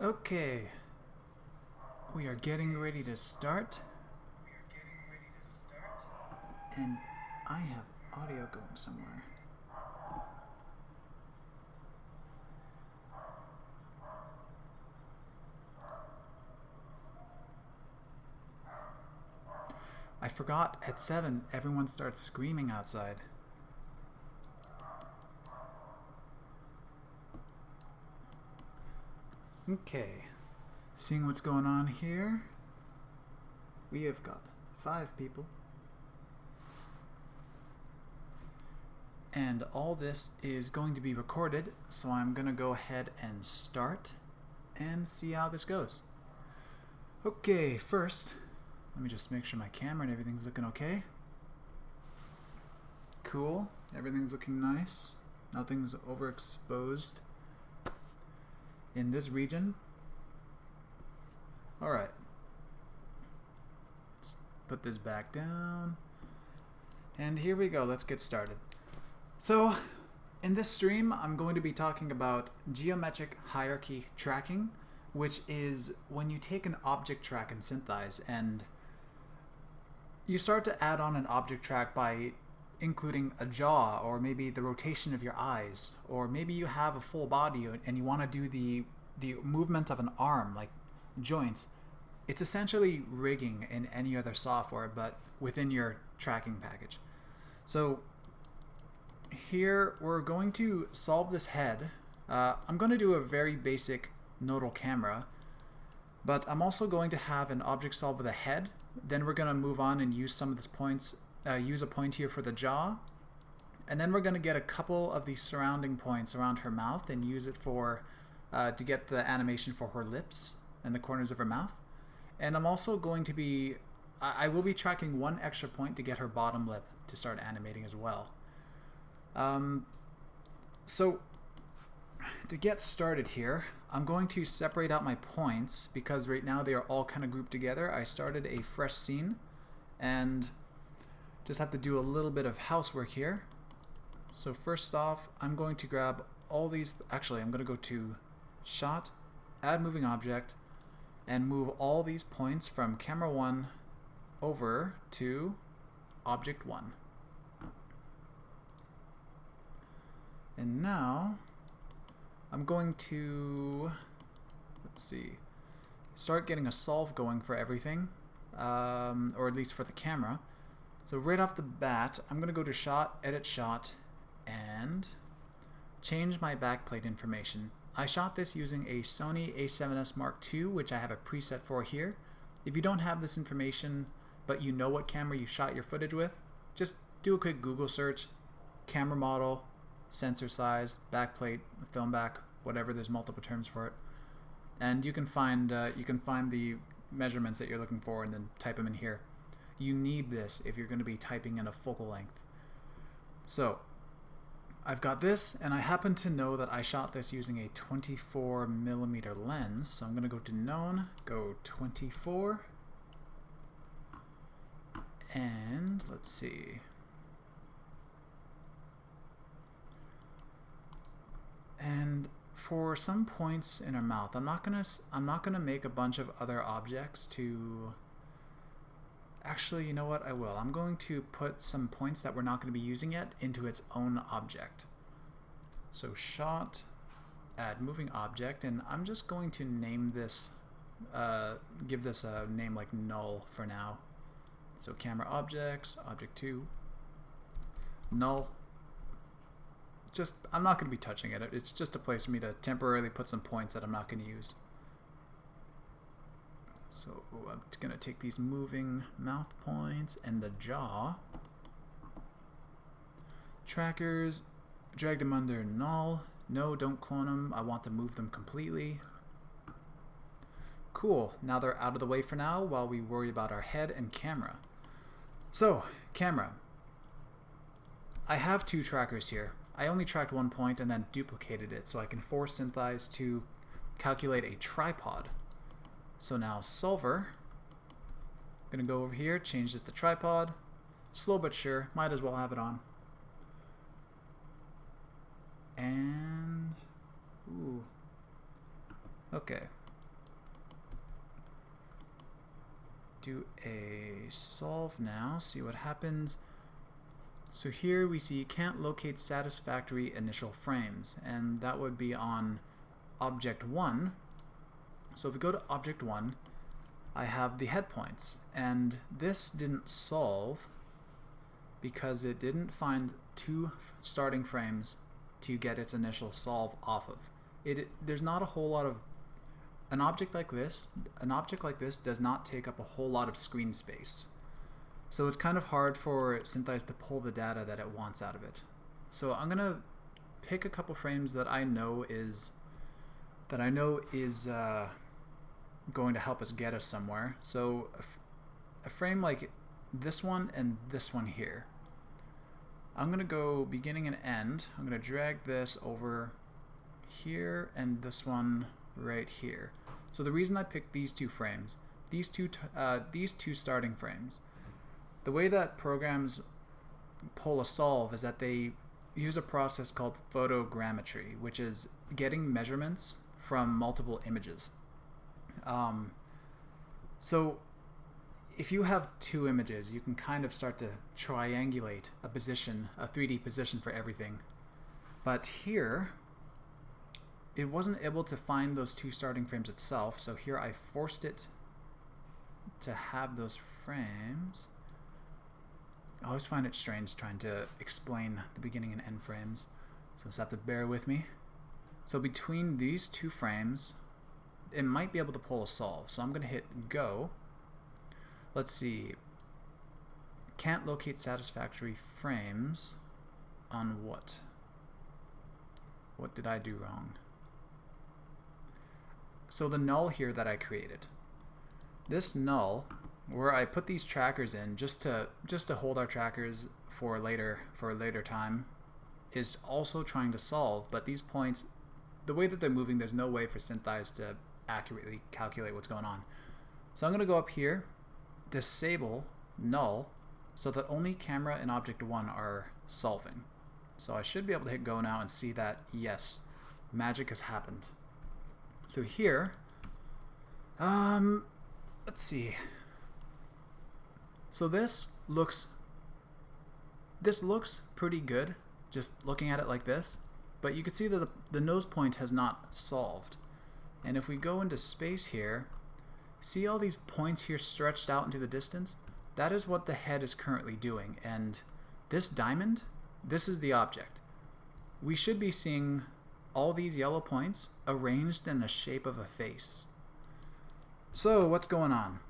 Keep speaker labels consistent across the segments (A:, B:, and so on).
A: Okay, we are getting ready to start. And I have audio going somewhere. I forgot at 7 everyone starts screaming outside. Okay, seeing what's going on here. We have got 5 people. And all this is going to be recorded, so I'm going to go ahead and start and see how this goes. Okay, first, let me just make sure my camera and everything's looking okay. Cool, everything's looking nice. Nothing's overexposed in this region. Alright, let's put this back down. And here we go, let's get started. So, in this stream, I'm going to be talking about geometric hierarchy tracking, which is when you take an object track in SYNTHEYES and you start to add on an object track by including a jaw, or maybe the rotation of your eyes, or maybe you have a full body and you want to do the movement of an arm, like joints. It's essentially rigging in any other software, but within your tracking package. So here we're going to solve this head. I'm going to do a very basic nodal camera, but I'm also going to have an object solve with a head. Then we're going to move on and use some of these points, use a point here for the jaw, and then we're going to get a couple of these surrounding points around her mouth and use it for to get the animation for her lips and the corners of her mouth. And I'm also going to be, I will be tracking one extra point to get her bottom lip to start animating as well. So to get started here, I'm going to separate out my points because right now they are all kind of grouped together. I started a fresh scene and just have to do a little bit of housework here. So first off, I'm going to grab all these, actually I'm going to go to Shot, Add Moving Object, and move all these points from Camera 1 over to Object 1. And now I'm going to, let's see, start getting a solve going for everything, or at least for the camera. So right off the bat, I'm going to go to Shot, Edit Shot, and change my backplate information. I shot this using a Sony a7S Mark II, which I have a preset for here. If you don't have this information, but you know what camera you shot your footage with, just do a quick Google search, camera model, sensor size, backplate, film back, whatever. There's multiple terms for it, and you can find the measurements that you're looking for, and then type them in here. You need this if you're going to be typing in a focal length. So I've got this, and I happen to know that I shot this using a 24mm lens. So I'm going to go to Known, go 24, and let's see. And for some points in her mouth, I'm not gonna make a bunch of other objects to. Actually, you know what? I will. I'm going to put some points that we're not going to be using yet into its own object. So Shot, Add Moving Object, and I'm just going to name this, give this a name like Null for now. So Camera Objects, Object 2, Null. Just, I'm not going to be touching it. It's just a place for me to temporarily put some points that I'm not going to use. So I'm going to take these moving mouth points and the jaw. Trackers, drag them under Null. No, don't clone them. I want to move them completely. Cool. Now they're out of the way for now while we worry about our head and camera. So, camera. I have 2 trackers here. I only tracked one point and then duplicated it so I can force SYNTHEYES to calculate a tripod. So now Solver, I'm going to go over here, change this to tripod. Slow but sure, might as well have it on. And, ooh, okay. do a solve now, see what happens. So here we see can't locate satisfactory initial frames, and that would be on object 1. So if we go to object 1, I have the head points, and this didn't solve because it didn't find 2 starting frames to get its initial solve off of. There's not a whole lot of an object like this does not take up a whole lot of screen space. So it's kind of hard for SYNTHEYES to pull the data that it wants out of it. So I'm gonna pick a couple frames that I know is going to help us get us somewhere. So a frame like this one and this one here. I'm going to go beginning and end. I'm going to drag this over here and this one right here. So the reason I picked these 2 frames, these two starting frames, the way that programs pull a solve is that they use a process called photogrammetry, which is getting measurements from multiple images. So if you have 2 images, you can kind of start to triangulate a position, a 3D position for everything. But here, it wasn't able to find those 2 starting frames itself, so here I forced it to have those frames. I always find it strange trying to explain the beginning and end frames, so just have to bear with me. So between these 2 frames, it might be able to pull a solve. So I'm going to hit go. Let's see. Can't locate satisfactory frames on what? What did I do wrong? So the null here that I created. This null, where I put these trackers in just to hold our trackers for a later time, is also trying to solve, but these points, the way that they're moving, there's no way for SYNTHEYES to accurately calculate what's going on. So I'm going to go up here, disable null, so that only camera and object 1 are solving. So I should be able to hit go now and see that, yes, magic has happened. So here, let's see. So this looks pretty good, just looking at it like this, but you can see that the nose point has not solved. And if we go into space here, see all these points here stretched out into the distance? That is what the head is currently doing. And this diamond, this is the object. We should be seeing all these yellow points arranged in the shape of a face. So what's going on?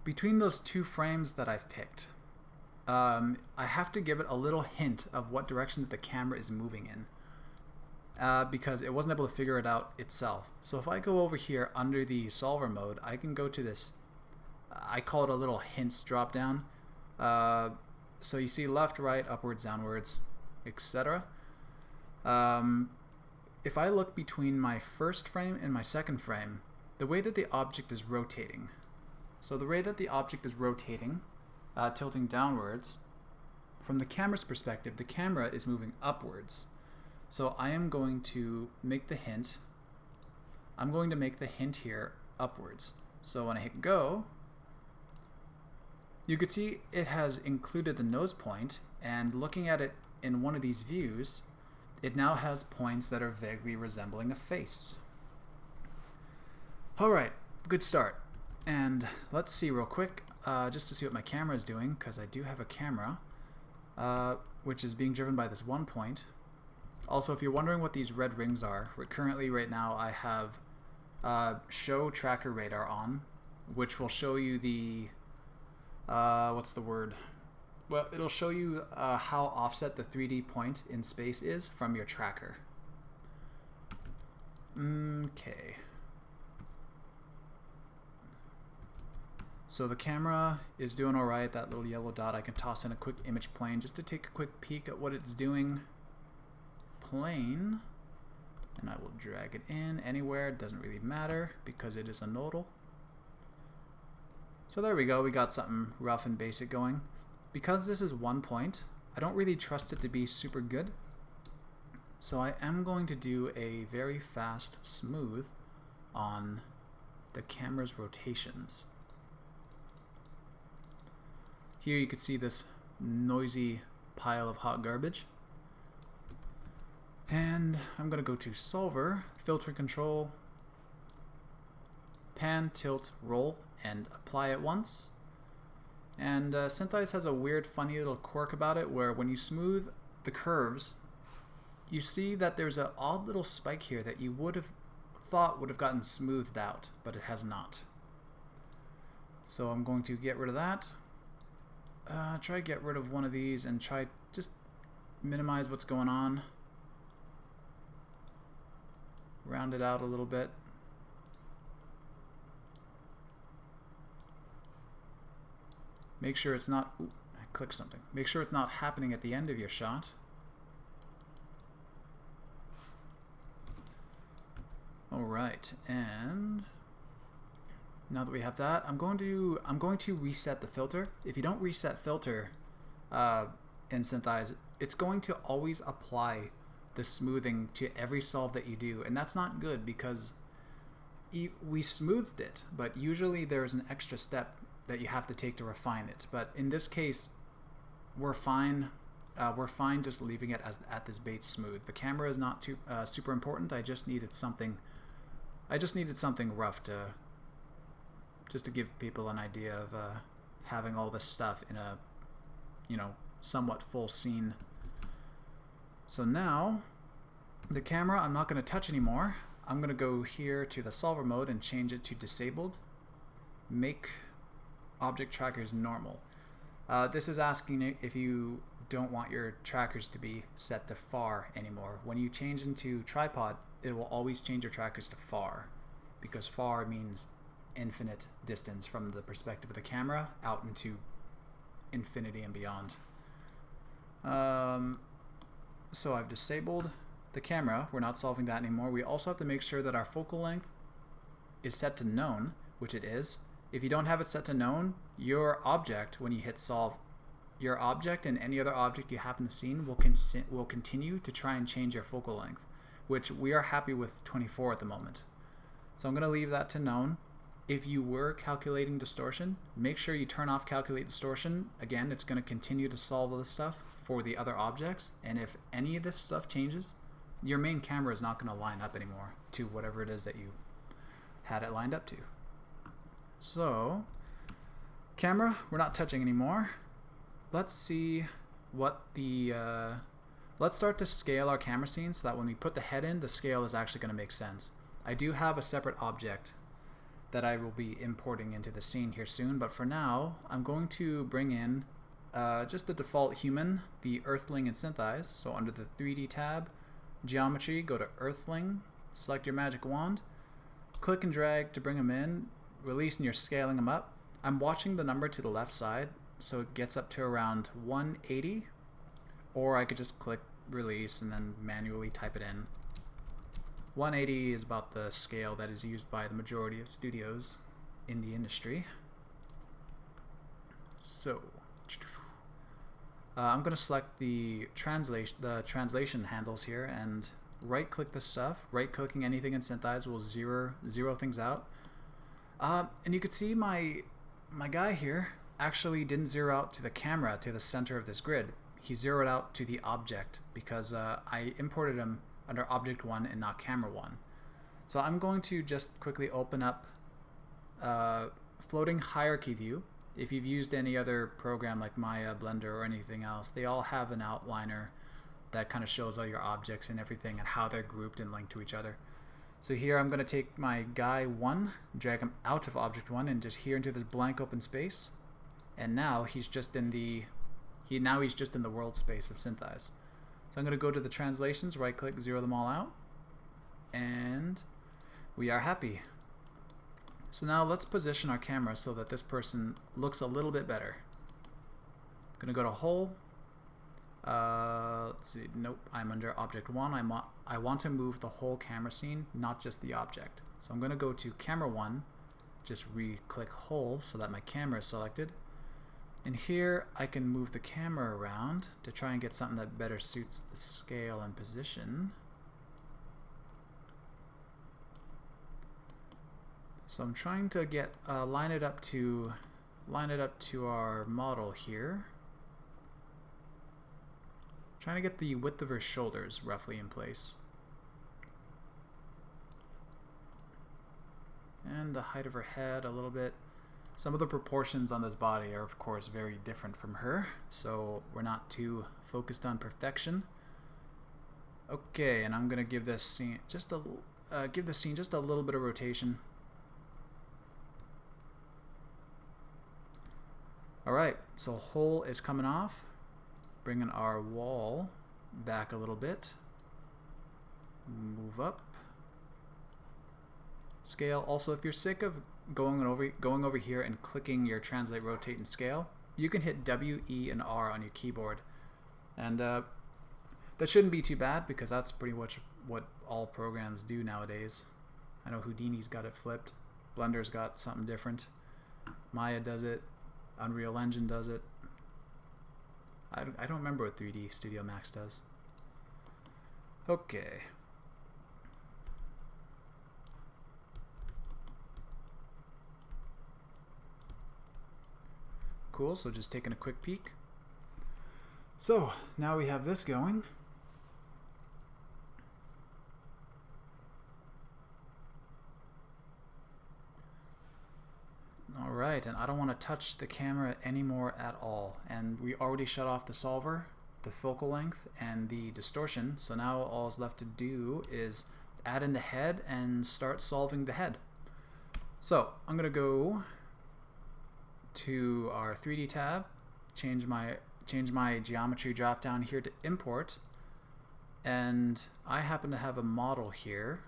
A: Between those 2 frames that I've picked, I have to give it a little hint of what direction that the camera is moving in. Because it wasn't able to figure it out itself. So if I go over here under the solver mode, I can go to this, I call it a little hints drop down. So you see left, right, upwards, downwards, etc. If I look between my first frame and my second frame, the way that the object is rotating. So the way that the object is rotating, tilting downwards, from the camera's perspective, the camera is moving upwards. So I am going to make the hint. I'm going to make the hint here upwards. So when I hit go, you can see it has included the nose point, and looking at it in one of these views, it now has points that are vaguely resembling a face. Alright, good start. And let's see real quick, just to see what my camera is doing, because I do have a camera, which is being driven by this 1 point. Also, if you're wondering what these red rings are, currently right now I have show tracker radar on, which will show you the, what's the word? Well, it'll show you how offset the 3D point in space is from your tracker. Okay. So the camera is doing alright, that little yellow dot. I can toss in a quick image plane just to take a quick peek at what it's doing. Plane, and I will drag it in anywhere, it doesn't really matter because it is a nodal. So there we go, we got something rough and basic going. Because this is 1 point, I don't really trust it to be super good, so I am going to do a very fast smooth on the camera's rotations. Here you can see this noisy pile of hot garbage. And I'm going to go to Solver, Filter Control, Pan, Tilt, Roll, and apply it once. And SYNTHEYES has a weird, funny little quirk about it where when you smooth the curves, you see that there's an odd little spike here that you would have thought would have gotten smoothed out, but it has not. So I'm going to get rid of that. Try to get rid of one of these and try just minimize what's going on. Round it out a little bit. Make sure it's not, ooh, I clicked something. Make sure it's not happening at the end of your shot. Alright, and now that we have that, I'm going to reset the filter. If you don't reset filter in SYNTHEYES, it's going to always apply the smoothing to every solve that you do, and that's not good because we smoothed it, but usually there's an extra step that you have to take to refine it. But in this case, we're fine. We're fine just leaving it as at this base smooth. The camera is not too super important. I just needed something rough to just to give people an idea of having all this stuff in a somewhat full scene. So now the camera I'm not going to touch anymore. I'm going to go here to the solver mode and change it to disabled. Make object trackers normal. This is asking if you don't want your trackers to be set to far anymore. When you change into tripod, it will always change your trackers to far, because far means infinite distance from the perspective of the camera out into infinity and beyond. So I've disabled the camera. We're not solving that anymore. We also have to make sure that our focal length is set to known, which it is. If you don't have it set to known, your object, when you hit solve, your object and any other object you have in the scene will continue to try and change your focal length, which we are happy with 24 at the moment. So I'm going to leave that to known. If you were calculating distortion, make sure you turn off calculate distortion. Again, it's going to continue to solve all this stuff for the other objects, and if any of this stuff changes, your main camera is not going to line up anymore to whatever it is that you had it lined up to. So, camera, we're not touching anymore. Let's see what the, let's start to scale our camera scene so that when we put the head in, the scale is actually going to make sense. I do have a separate object that I will be importing into the scene here soon, but for now, I'm going to bring in just the default human, the Earthling in SYNTHEYES. So under the 3D tab, Geometry, go to Earthling, select your magic wand, click and drag to bring him in, release and you're scaling him up. I'm watching the number to the left side, so it gets up to around 180, or I could just click release and then manually type it in. 180 is about the scale that is used by the majority of studios in the industry. So I'm going to select the translation handles here and right click the stuff. Right clicking anything in SYNTHEYES will zero things out. And you could see my guy here actually didn't zero out to the camera, to the center of this grid. He zeroed out to the object because I imported him under Object 1 and not Camera 1. So I'm going to just quickly open up Floating Hierarchy View. If you've used any other program like Maya, Blender, or anything else, they all have an outliner that kind of shows all your objects and everything and how they're grouped and linked to each other. So here I'm going to take my guy 1, drag him out of Object 1 and just here into this blank open space. And now he's just in the world space of SYNTHEYES. So I'm going to go to the translations, right click, zero them all out, and we are happy. So now let's position our camera so that this person looks a little bit better. I'm going to go to Whole. Let's see, nope, I'm under Object 1. I want to move the whole camera scene, not just the object. So I'm going to go to Camera 1, just re-click Whole so that my camera is selected. And here I can move the camera around to try and get something that better suits the scale and position. So I'm trying to get line it up to line it up to our model here. Trying to get the width of her shoulders roughly in place. And the height of her head a little bit. Some of the proportions on this body are of course very different from her, so we're not too focused on perfection. Okay, and I'm gonna give this scene just a little bit of rotation. All right, so hole is coming off. Bringing our wall back a little bit. Move up. Scale. Also, if you're sick of going over here and clicking your translate, rotate, and scale, you can hit W, E, and R on your keyboard. And that shouldn't be too bad because that's pretty much what all programs do nowadays. I know Houdini's got it flipped. Blender's got something different. Maya does it. Unreal Engine does it. I don't remember what 3D Studio Max does. Okay. Cool, so just taking a quick peek. So, now we have this going. Alright, and I don't want to touch the camera anymore at all. And we already shut off the solver, the focal length, and the distortion. So now all is left to do is add in the head and start solving the head. So I'm going to go to our 3D tab, change my geometry drop down here to import. And I happen to have a model here.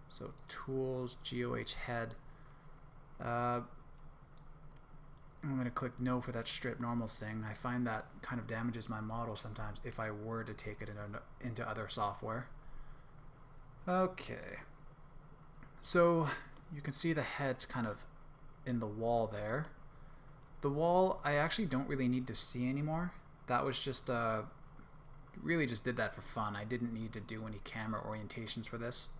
A: So tools, GeoH head. I'm going to click no for that strip normals thing. I find that kind of damages my model sometimes if I were to take it into other software. Okay. So you can see the head's kind of in the wall there. The wall I actually don't really need to see anymore. That was just really just did that for fun. I didn't need to do any camera orientations for this.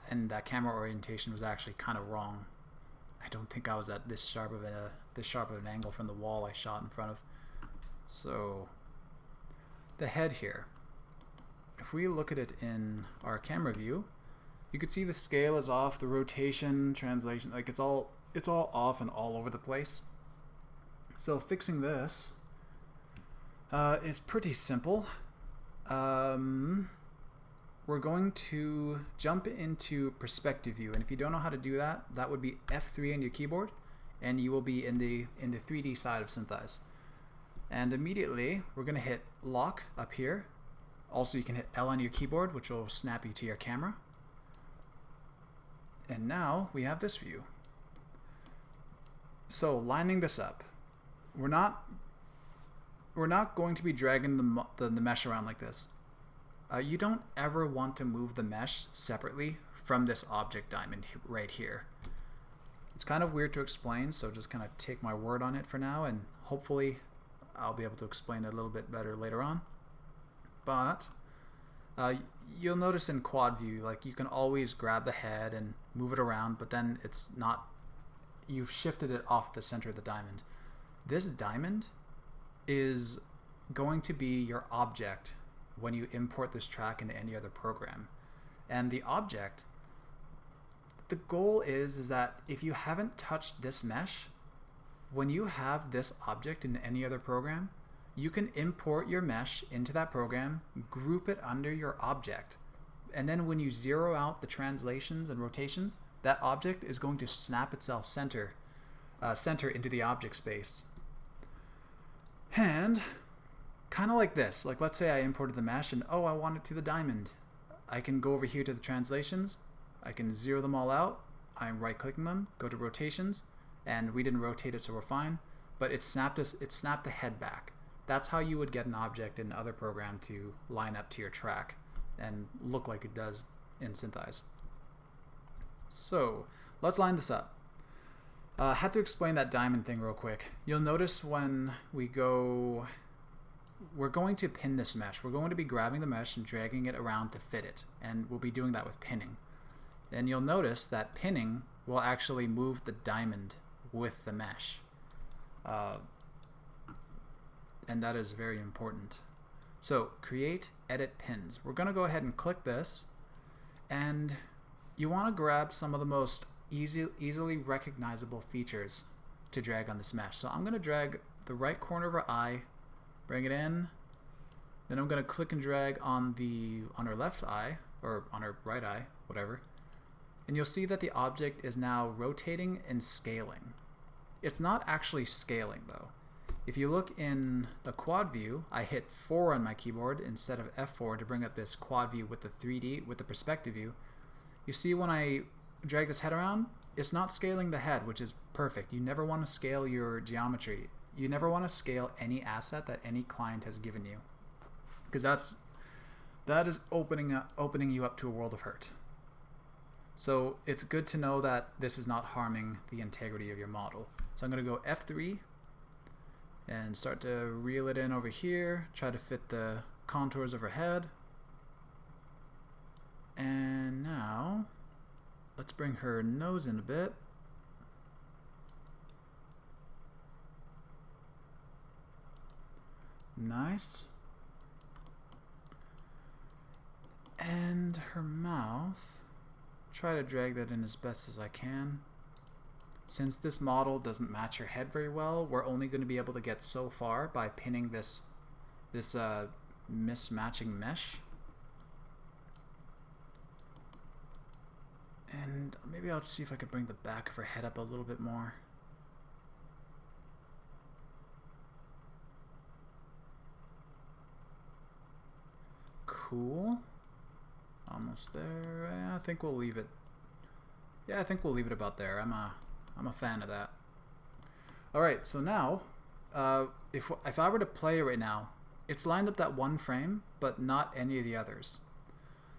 A: And that camera orientation was actually kind of wrong. I don't think I was at this sharp of an angle from the wall I shot in front of. So the head here, if we look at it in our camera view, you can see the scale is off, the rotation, translation, like it's all off and all over the place. So fixing this is pretty simple. We're going to jump into perspective view, and if you don't know how to do that, that would be F3 on your keyboard, and you will be in the 3D side of SYNTHEYES. And immediately we're going to hit lock up here. Also, you can hit L on your keyboard, which will snap you to your camera. And now we have this view. So lining this up, we're not going to be dragging the mesh around like this. You don't ever want to move the mesh separately from this object diamond right here. It's kind of weird to explain, so just kind of take my word on it for now, and hopefully I'll be able to explain it a little bit better later on. But you'll notice in quad view, like you can always grab the head and move it around, but then it's not, you've shifted it off the center of the diamond. This diamond is going to be your object when you import this track into any other program. And the object, the goal is that if you haven't touched this mesh, when you have this object in any other program, you can import your mesh into that program, group it under your object, and then when you zero out the translations and rotations, that object is going to snap itself center into the object space. And kind of like this, like let's say I imported the mesh and oh, I want it to the diamond. I can go over here to the translations, I can zero them all out, I'm right clicking them, go to rotations, and we didn't rotate it so we're fine, but it snapped the head back. That's how you would get an object in another program to line up to your track and look like it does in SYNTHEYES. So let's line this up. I had to explain that diamond thing real quick. You'll notice when we go, we're going to pin this mesh. We're going to be grabbing the mesh and dragging it around to fit it, and we'll be doing that with pinning. And you'll notice that pinning will actually move the diamond with the mesh. and that is very important. So create edit pins. We're going to go ahead and click this, and you want to grab some of the most easily recognizable features to drag on this mesh. So I'm going to drag the right corner of our eye, bring it in, then I'm going to click and drag on our left eye, or on our right eye, whatever, and you'll see that the object is now rotating and scaling. It's not actually scaling though. If you look in the quad view, I hit 4 on my keyboard instead of F4 to bring up this quad view with the 3D, with the perspective view. You see when I drag this head around, it's not scaling the head, which is perfect. You never want to scale your geometry. You never want to scale any asset that any client has given you, because that is opening you up to a world of hurt. So it's good to know that this is not harming the integrity of your model. So I'm going to go F3 and start to reel it in over here, try to fit the contours of her head. And now let's bring her nose in a bit. Nice. And her mouth, try to drag that in as best as I can. Since this model doesn't match her head very well, we're only going to be able to get so far by pinning this mismatching mesh. And maybe I'll see if I could bring the back of her head up a little bit more. Cool. Almost there. I think we'll leave it. Yeah, I think we'll leave it about there. I'm a fan of that. All right, so now, if I were to play right now, it's lined up that one frame, but not any of the others.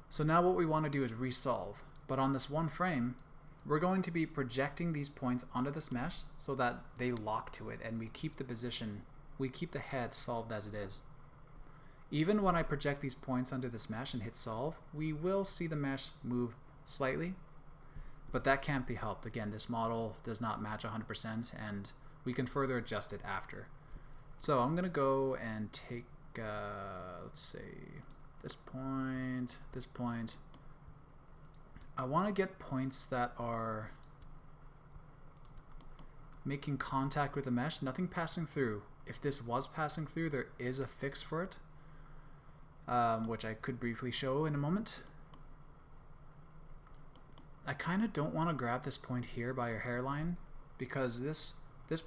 A: So now what we want to do is resolve. But on this one frame, we're going to be projecting these points onto this mesh so that they lock to it, and we keep the position, we keep the head solved as it is. Even when I project these points onto this mesh and hit solve, we will see the mesh move slightly, but that can't be helped. Again, this model does not match 100%, and we can further adjust it after. So I'm going to go and take, let's say, this point, this point. I want to get points that are making contact with the mesh, nothing passing through. If this was passing through, there is a fix for it, which I could briefly show in a moment. I kind of don't want to grab this point here by your hairline, because this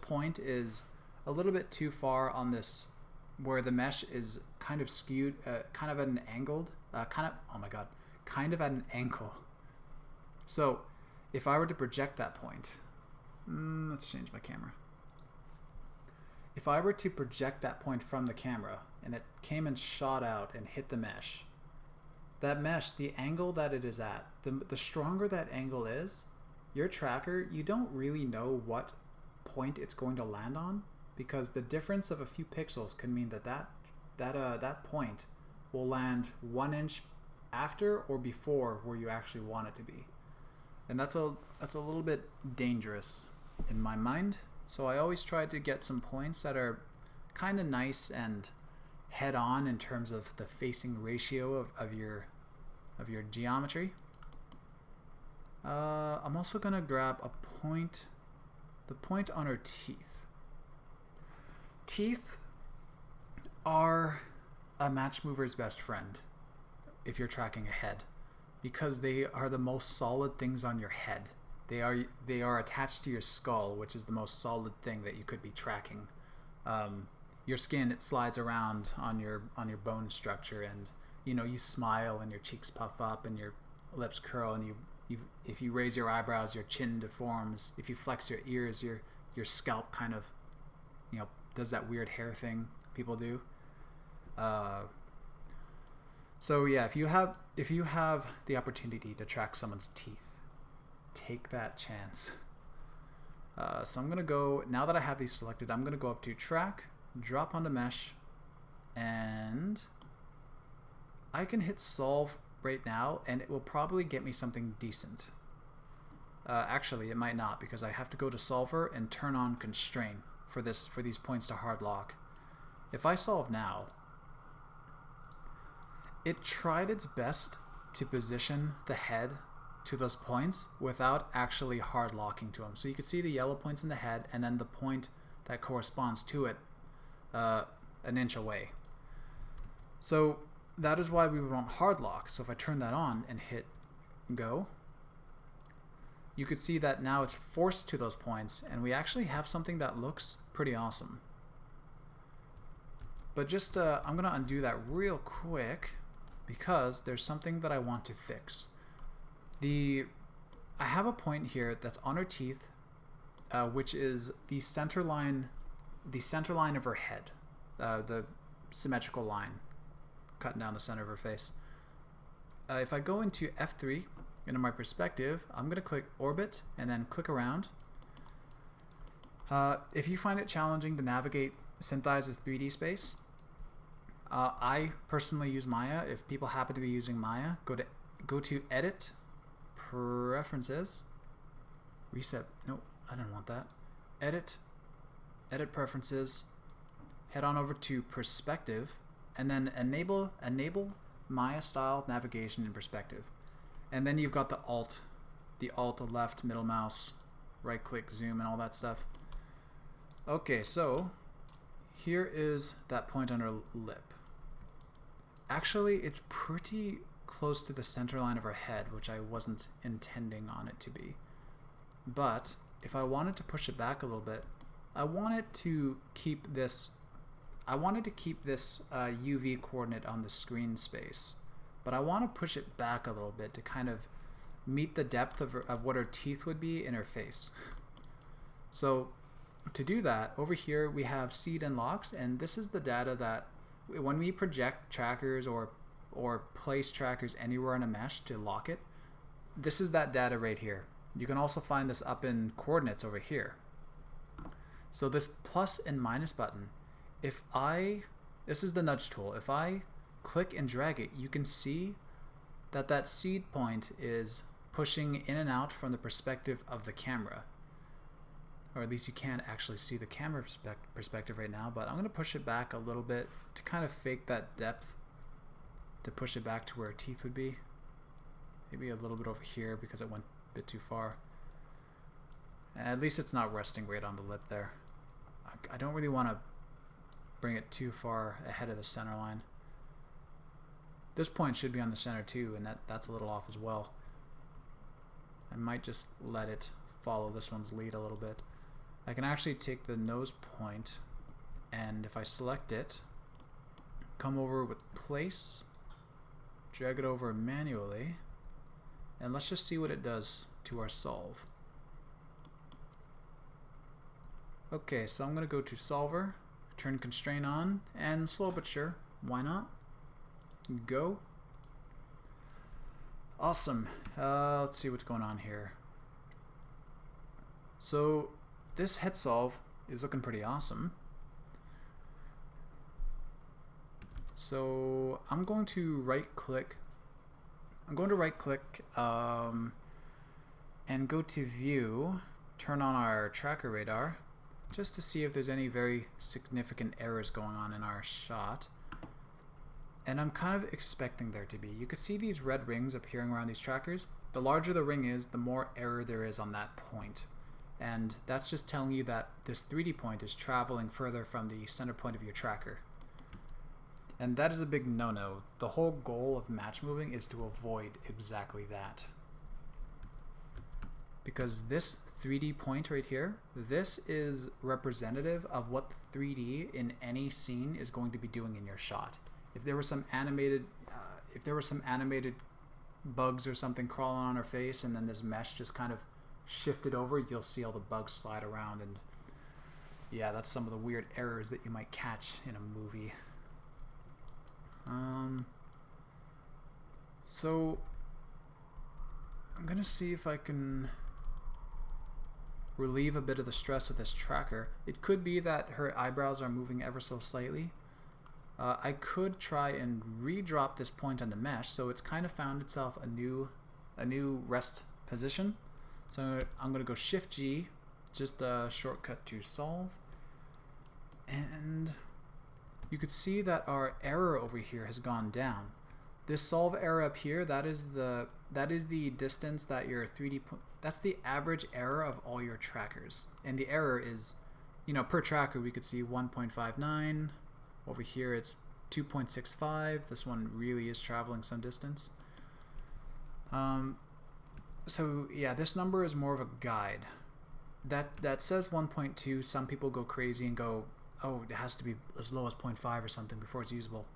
A: point is a little bit too far on this, where the mesh is kind of skewed, kind of at an angled, kind of at an angle. So if I were to project that point, let's change my camera. If I were to project that point from the camera and it came and shot out and hit the mesh, that mesh, the angle that it is at, the stronger that angle is, your tracker, you don't really know what point it's going to land on, because the difference of a few pixels can mean that point will land 1 inch after or before where you actually want it to be. And that's a little bit dangerous in my mind. So I always try to get some points that are kind of nice and head on in terms of the facing ratio of your geometry. I'm also gonna grab a point, the point on her teeth. Teeth are a match mover's best friend if you're tracking a head, because they are the most solid things on your head. They are attached to your skull, which is the most solid thing that you could be tracking. Your skin, it slides around on your bone structure, and you smile and your cheeks puff up and your lips curl, and if you raise your eyebrows, your chin deforms. If you flex your ears, your scalp kind of does that weird hair thing people do. So yeah, if you have the opportunity to track someone's teeth, take that chance. So I'm gonna go, now that I have these selected, I'm gonna go up to track, drop onto mesh, and I can hit solve right now and it will probably get me something decent. Actually, it might not, because I have to go to solver and turn on constrain. for these points to hard lock. If I solve now, it tried its best to position the head to those points without actually hard locking to them. So you can see the yellow points in the head and then the point that corresponds to it an inch away. So that is why we would want hard lock. So if I turn that on and hit go, you could see that now it's forced to those points, and we actually have something that looks pretty awesome. But just I'm gonna undo that real quick because there's something that I want to fix. I have a point here that's on her teeth, which is the center line of her head, the symmetrical line cutting down the center of her face. If I go into F3 into my perspective, I'm going to click orbit and then click around. If you find it challenging to navigate SYNTHEYES' 3D space, I personally use Maya. If people happen to be using Maya, go to Edit, Preferences, Reset. Nope, I didn't want that. Edit Preferences, head on over to Perspective, and then enable Maya style navigation in perspective. And then you've got the alt left, middle mouse, right click, zoom, and all that stuff. Okay, so here is that point on her lip. Actually, it's pretty close to the center line of her head, which I wasn't intending on it to be. But if I wanted to push it back a little bit, I wanted to keep this UV coordinate on the screen space, but I want to push it back a little bit to kind of meet the depth of what her teeth would be in her face. So to do that, over here we have seed and locks, and this is the data that when we project trackers or place trackers anywhere in a mesh to lock it, this is that data right here. You can also find this up in coordinates over here. So this plus and minus button, this is the nudge tool. If I click and drag it, you can see that seed point is pushing in and out from the perspective of the camera. Or at least you can't actually see the camera perspective right now, but I'm going to push it back a little bit to kind of fake that depth, to push it back to where her teeth would be. Maybe a little bit over here because it went a bit too far. And at least it's not resting right on the lip there. I don't really want to bring it too far ahead of the center line. This point should be on the center too, and that's a little off as well. I might just let it follow this one's lead a little bit. I can actually take the nose point, and if I select it, come over with place, drag it over manually, and let's just see what it does to our solve. Okay, so I'm going to go to Solver, turn Constraint on, and slow but sure, why not? Go. Awesome. Let's see what's going on here. So this head solve is looking pretty awesome. So I'm going to right click and go to View, turn on our tracker radar, just to see if there's any very significant errors going on in our shot. And I'm kind of expecting there to be. You can see these red rings appearing around these trackers. The larger the ring is, the more error there is on that point. And that's just telling you that this 3D point is traveling further from the center point of your tracker. And that is a big no-no. The whole goal of match moving is to avoid exactly that. Because this 3D point right here, this is representative of what 3D in any scene is going to be doing in your shot. If there were some animated bugs or something crawling on her face, and then this mesh just kind of shifted over, you'll see all the bugs slide around, and yeah, that's some of the weird errors that you might catch in a movie. So I'm gonna see if I can relieve a bit of the stress of this tracker. It could be that her eyebrows are moving ever so slightly. I could try and re-drop this point on the mesh, so it's kind of found itself a new rest position. So I'm going to go Shift G, just a shortcut to solve, And you could see that our error over here has gone down. This solve error up here, that is the distance that your 3D, that's the average error of all your trackers. And the error is, you know, per tracker we could see 1.59. Over here it's 2.65. This one really is traveling some distance. So yeah, this number is more of a guide. That says 1.2. Some people go crazy and go, oh, it has to be as low as 0.5 or something before it's usable.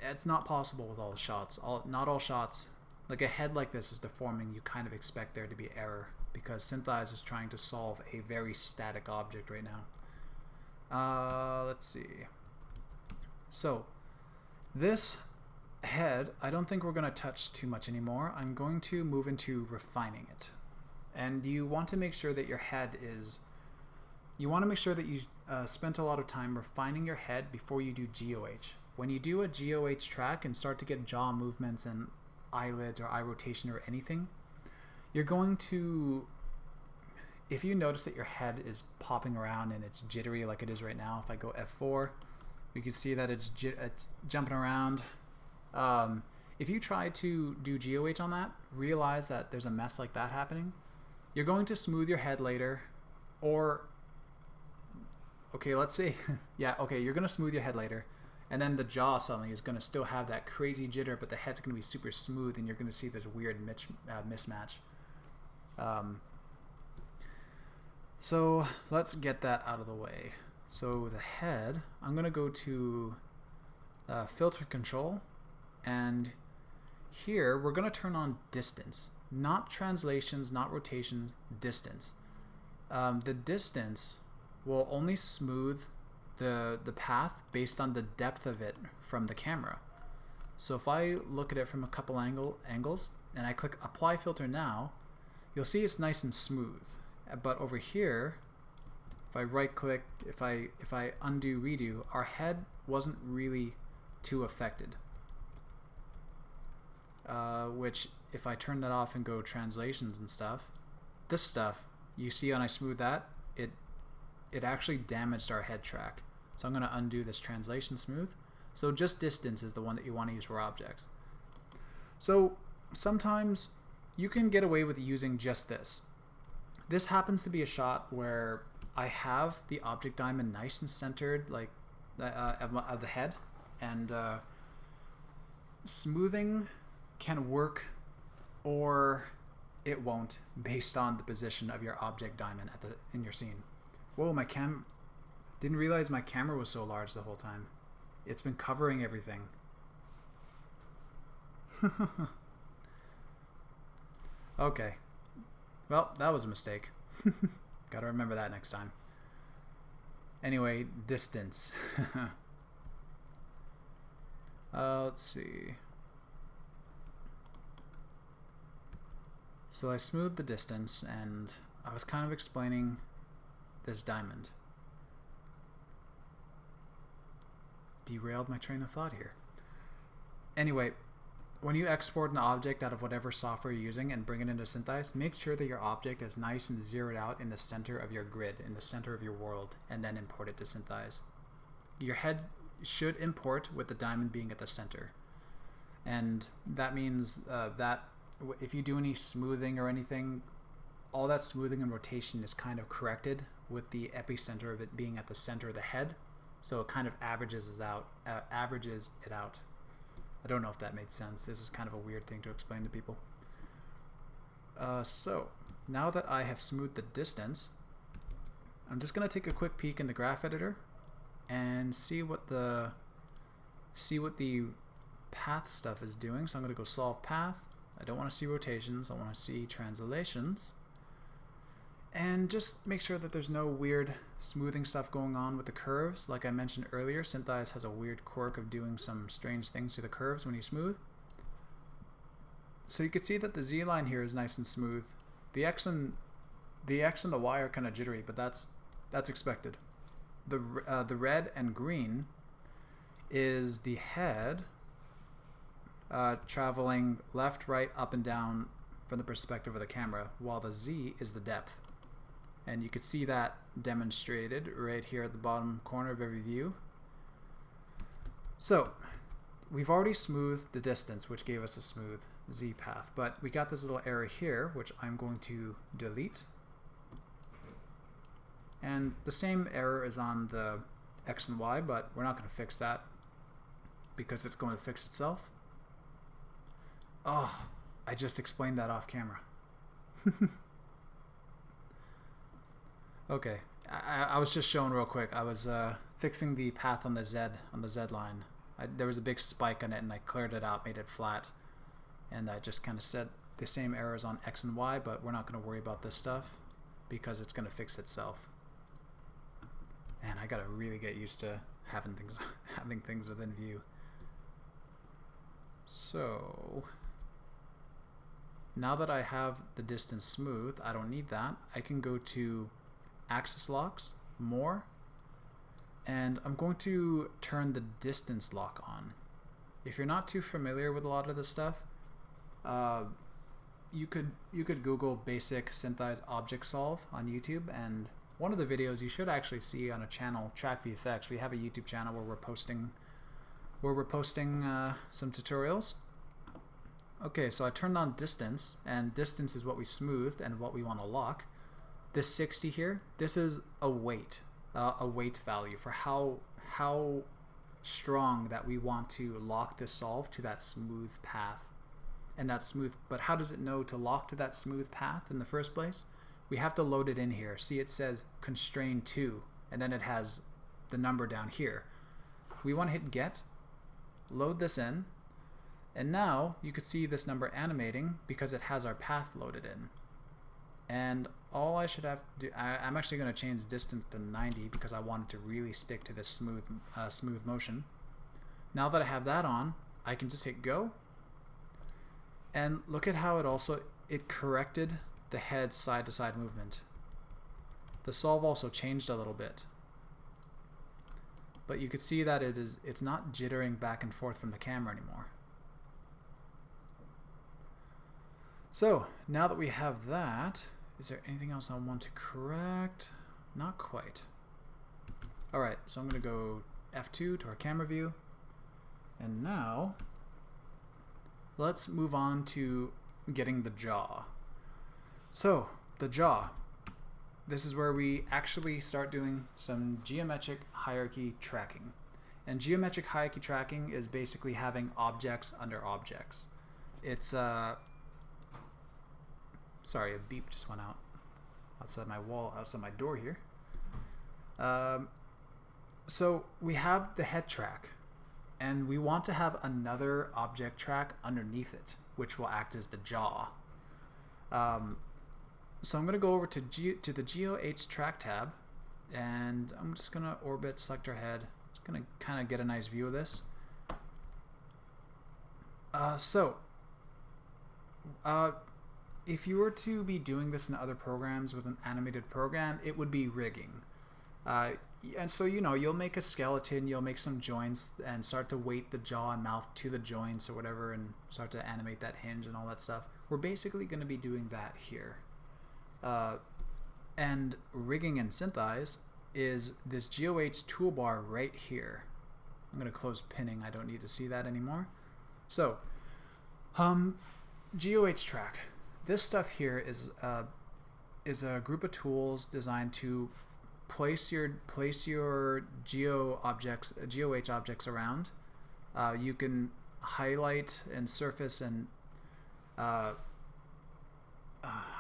A: It's not possible with all the shots. Not all shots. Like a head like this is deforming, you kind of expect there to be error because SYNTHEYES is trying to solve a very static object right now. Let's see. So this head, I don't think we're going to touch too much anymore. I'm going to move into refining it. And you want to make sure that your head is, you want to make sure that you spent a lot of time refining your head before you do GeoH. When you do a GeoH track and start to get jaw movements and eyelids or eye rotation or anything, you're going to, if you notice that your head is popping around and it's jittery like it is right now, if I go F4, you can see that it's jumping around. If you try to do GeoH on that, realize that there's a mess like that happening. You're going to smooth your head later, or, okay, let's see. Yeah, okay, you're going to smooth your head later. And then the jaw suddenly is going to still have that crazy jitter, but the head's going to be super smooth, and you're going to see this weird mismatch. So let's get that out of the way. So the head, I'm going to go to filter control, and here we're going to turn on distance. Not translations, not rotations, distance. The distance will only smooth the path based on the depth of it from the camera. So if I look at it from a couple angles and I click apply filter now, you'll see it's nice and smooth. But over here, if I right click, if I undo redo, our head wasn't really too affected. Which if I turn that off and go translations and stuff, this stuff you see when I smooth that, it actually damaged our head track. So I'm going to undo this translation smooth. So just distance is the one that you want to use for objects. So sometimes you can get away with using just this. This happens to be a shot where I have the object diamond nice and centered, like of the head, and smoothing can work or it won't based on the position of your object diamond in your scene. Whoa, my didn't realize my camera was so large the whole time. It's been covering everything. Okay. Well, that was a mistake. Gotta remember that next time. Anyway, distance. Let's see. So I smoothed the distance and I was kind of explaining this diamond. Derailed my train of thought here. Anyway, when you export an object out of whatever software you're using and bring it into SYNTHEYES, make sure that your object is nice and zeroed out in the center of your grid, in the center of your world, and then import it to SYNTHEYES. Your head should import with the diamond being at the center. And that means that if you do any smoothing or anything, all that smoothing and rotation is kind of corrected with the epicenter of it being at the center of the head. So it kind of averages it out. I don't know if that made sense. This is kind of a weird thing to explain to people. So now that I have smoothed the distance, I'm just going to take a quick peek in the graph editor and see what the path stuff is doing. So I'm going to go solve path. I don't want to see rotations. I want to see translations. And just make sure that there's no weird smoothing stuff going on with the curves. Like I mentioned earlier, SYNTHEYES has a weird quirk of doing some strange things to the curves when you smooth. So you can see that the Z line here is nice and smooth. The X and the Y are kind of jittery, but that's expected. The red and green is the head traveling left, right, up, and down from the perspective of the camera, while the Z is the depth. And you could see that demonstrated right here at the bottom corner of every view. So we've already smoothed the distance, which gave us a smooth Z path, but we got this little error here, which I'm going to delete. And the same error is on the X and Y, but we're not going to fix that because it's going to fix itself. Oh, I just explained that off camera. Okay, I was just showing real quick. I was fixing the path on the Z line. There was a big spike on it, and I cleared it out, made it flat, and I just kind of said the same errors on X and Y, but we're not going to worry about this stuff because it's going to fix itself. And I gotta really get used to having things within view. So now that I have the distance smooth, I don't need that. I can go to axis locks, more, and I'm going to turn the distance lock on. If you're not too familiar with a lot of this stuff, you could Google basic SYNTHEYES object solve on YouTube, and one of the videos you should actually see on a channel, Track VFX. We have a YouTube channel where we're posting some tutorials. Okay, so I turned on distance, and distance is what we smoothed and what we want to lock. This 60 here, this is a weight value for how strong that we want to lock this solve to that smooth path. And that's smooth, but how does it know to lock to that smooth path in the first place? We have to load it in here. See, it says constrain to, and then it has the number down here. We want to hit get, load this in, and now you can see this number animating because it has our path loaded in. And all I should have to do, I'm actually going to change distance to 90 because I want it to really stick to this smooth motion. Now that I have that on, I can just hit go, and look at how it corrected the head side to side movement. The solve also changed a little bit, but you could see that it's not jittering back and forth from the camera anymore. So now that we have that, is there anything else I want to correct? Not quite. Alright, so I'm going to go F2 to our camera view, and now let's move on to getting the jaw. So the jaw, this is where we actually start doing some geometric hierarchy tracking. And geometric hierarchy tracking is basically having objects under objects. It's sorry, a beep just went out outside my wall, outside my door here. So we have the head track, and we want to have another object track underneath it, which will act as the jaw. So I'm going to go over to the GeoH track tab, and I'm just going to orbit, select our head. Just going to kind of get a nice view of this. If you were to be doing this in other programs with an animated program, it would be rigging. And so, you'll make a skeleton, you'll make some joints and start to weight the jaw and mouth to the joints or whatever and start to animate that hinge and all that stuff. We're basically going to be doing that here. And rigging in SYNTHEYES is this GeoH toolbar right here. I'm going to close pinning. I don't need to see that anymore. So, GeoH track. This stuff here is a group of tools designed to place your GeoH objects around. You can highlight and surface and how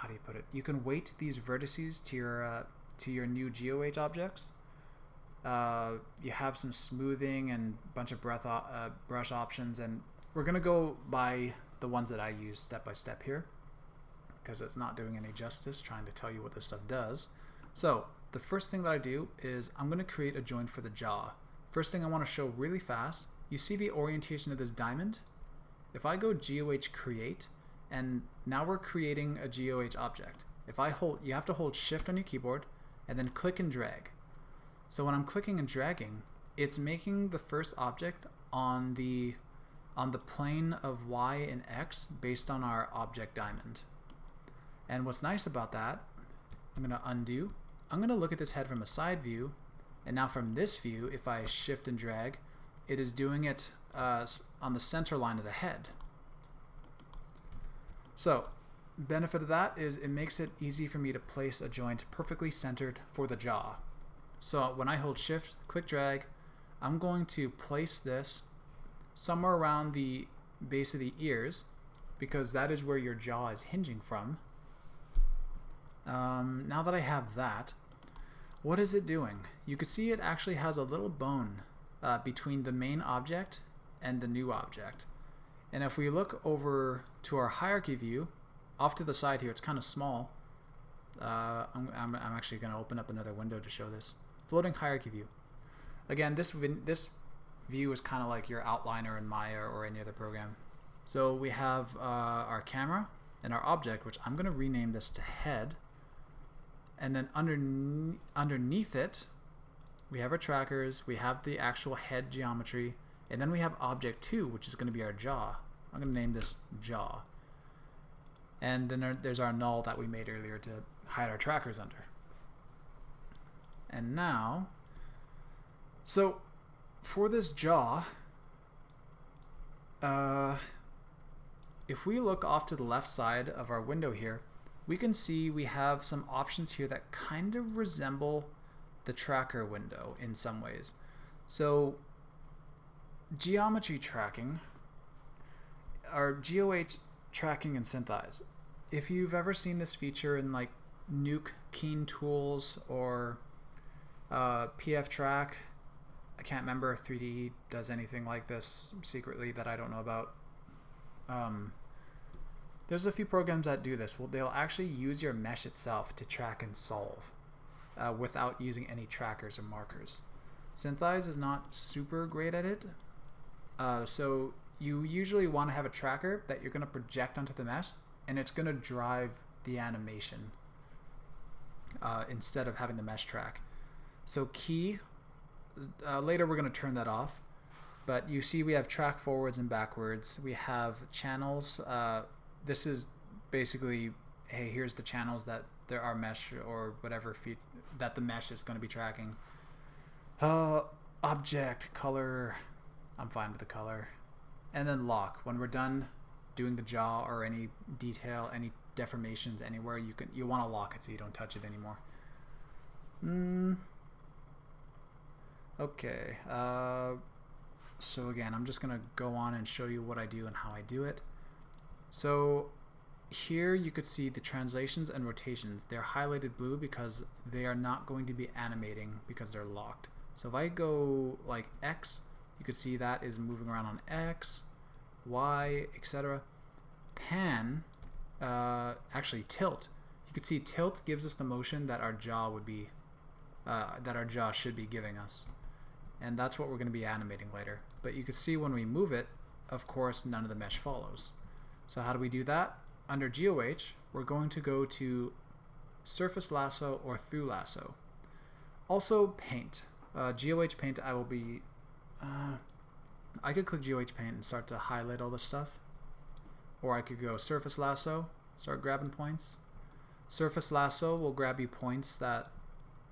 A: do you put it? You can weight these vertices to your new GeoH objects. You have some smoothing and a bunch of brush options, and we're gonna go by the ones that I use step by step here, because it's not doing any justice trying to tell you what this stuff does. So the first thing that I do is I'm going to create a joint for the jaw. First thing I want to show really fast, you see the orientation of this diamond? If I go GeoH create, and now we're creating a GeoH object. If I hold, you have to hold shift on your keyboard and then click and drag. So when I'm clicking and dragging, it's making the first object on the plane of Y and X based on our object diamond. And what's nice about that, I'm going to undo, I'm going to look at this head from a side view, and now from this view, if I shift and drag, it is doing it on the center line of the head. So, benefit of that is it makes it easy for me to place a joint perfectly centered for the jaw. So when I hold shift, click drag, I'm going to place this somewhere around the base of the ears, because that is where your jaw is hinging from. Now that I have that, what is it doing? You can see it actually has a little bone between the main object and the new object. And if we look over to our hierarchy view, off to the side here, it's kind of small. I'm actually going to open up another window to show this. Floating hierarchy view. Again, this view is kind of like your outliner in Maya or any other program. So we have our camera and our object, which I'm going to rename this to head. And then underneath it, we have our trackers, we have the actual head geometry, and then we have object 2, which is going to be our jaw. I'm going to name this jaw. And then there's our null that we made earlier to hide our trackers under. And now, so for this jaw, if we look off to the left side of our window here, we can see we have some options here that kind of resemble the tracker window in some ways. So geometry tracking, or GeoH tracking and SYNTHEYES. If you've ever seen this feature in like Nuke Keen Tools or PF Track, I can't remember if 3D does anything like this secretly that I don't know about. There's a few programs that do this. Well, they'll actually use your mesh itself to track and solve without using any trackers or markers. SYNTHEYES is not super great at it. So you usually want to have a tracker that you're going to project onto the mesh, and it's going to drive the animation instead of having the mesh track. So key, later we're going to turn that off, but you see we have track forwards and backwards. We have channels. This is basically, hey, here's the channels that there are mesh or whatever feed that the mesh is going to be tracking. Object, color, I'm fine with the color. And then lock. When we're done doing the jaw or any detail, any deformations anywhere, you want to lock it so you don't touch it anymore. Okay. So again, I'm just going to go on and show you what I do and how I do it. So here you could see the translations and rotations. They're highlighted blue because they are not going to be animating because they're locked. So if I go like X, you could see that is moving around on X, Y, etc. Pan, actually tilt. You could see tilt gives us the motion that our jaw would be, that our jaw should be giving us. And that's what we're going to be animating later. But you could see when we move it, of course, none of the mesh follows. So how do we do that? Under GeoH, we're going to go to Surface Lasso or Through Lasso. Also Paint. GeoH Paint, I will be... I could click GeoH Paint and start to highlight all this stuff. Or I could go Surface Lasso, start grabbing points. Surface Lasso will grab you points that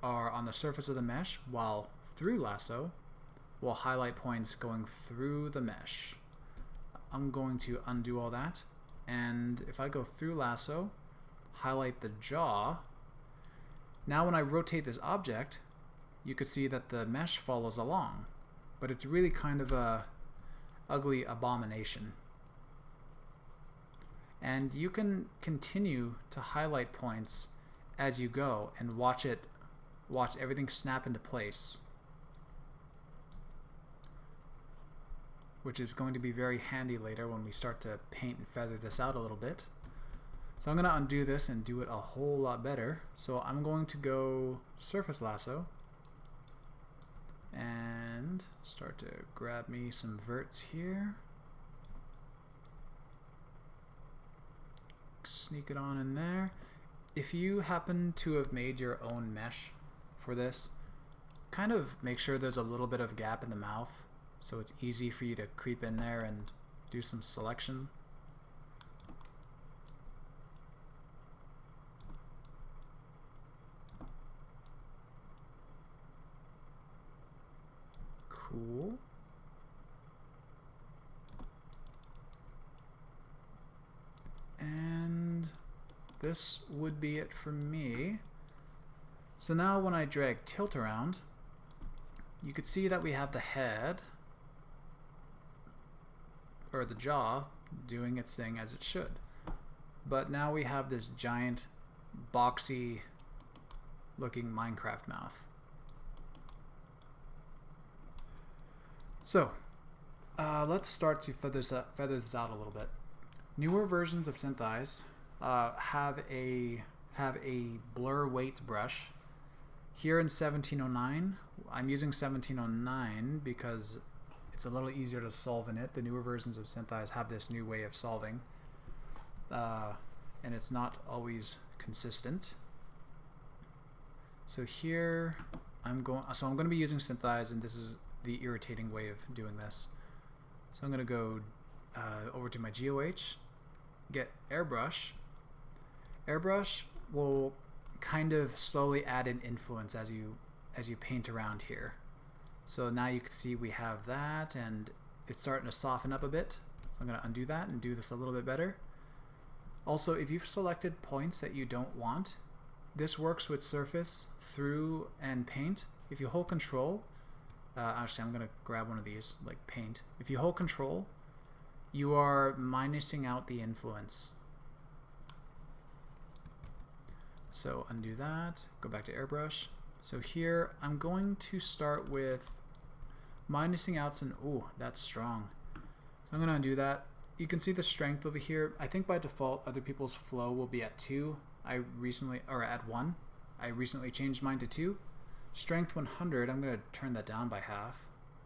A: are on the surface of the mesh, while Through Lasso will highlight points going through the mesh. I'm going to undo all that, and if I go Through Lasso, highlight the jaw, now when I rotate this object, you can see that the mesh follows along, but it's really kind of a ugly abomination. And you can continue to highlight points as you go and watch everything snap into place, which is going to be very handy later when we start to paint and feather this out a little bit. So I'm going to undo this and do it a whole lot better. So I'm going to go Surface Lasso and start to grab me some verts here. Sneak it on in there. If you happen to have made your own mesh for this, kind of make sure there's a little bit of gap in the mouth so it's easy for you to creep in there and do some selection. Cool. And this would be it for me. So now when I drag tilt around, you could see that we have the head, or the jaw, doing its thing as it should. But now we have this giant, boxy looking Minecraft mouth. So, let's start to feather this out a little bit. Newer versions of SYNTHEYES have a blur weights brush. Here in 1709, I'm using 1709 because it's a little easier to solve in it. The newer versions of SYNTHEYES have this new way of solving, and it's not always consistent. So here I'm going to be using SYNTHEYES, and this is the irritating way of doing this. So I'm going to go over to my GeoH, get airbrush. Airbrush will kind of slowly add an influence as you paint around here. So now you can see we have that, and it's starting to soften up a bit. So I'm going to undo that and do this a little bit better. Also, if you've selected points that you don't want, this works with surface, through, and paint. If you hold control, actually I'm going to grab one of these, like paint. If you hold control, you are minusing out the influence. So undo that, go back to airbrush. So here I'm going to start with minusing out some, ooh, that's strong. So I'm going to undo that. You can see the strength over here. I think by default other people's flow will be at 2. Or at 1. I recently changed mine to 2. Strength 100, I'm going to turn that down by half.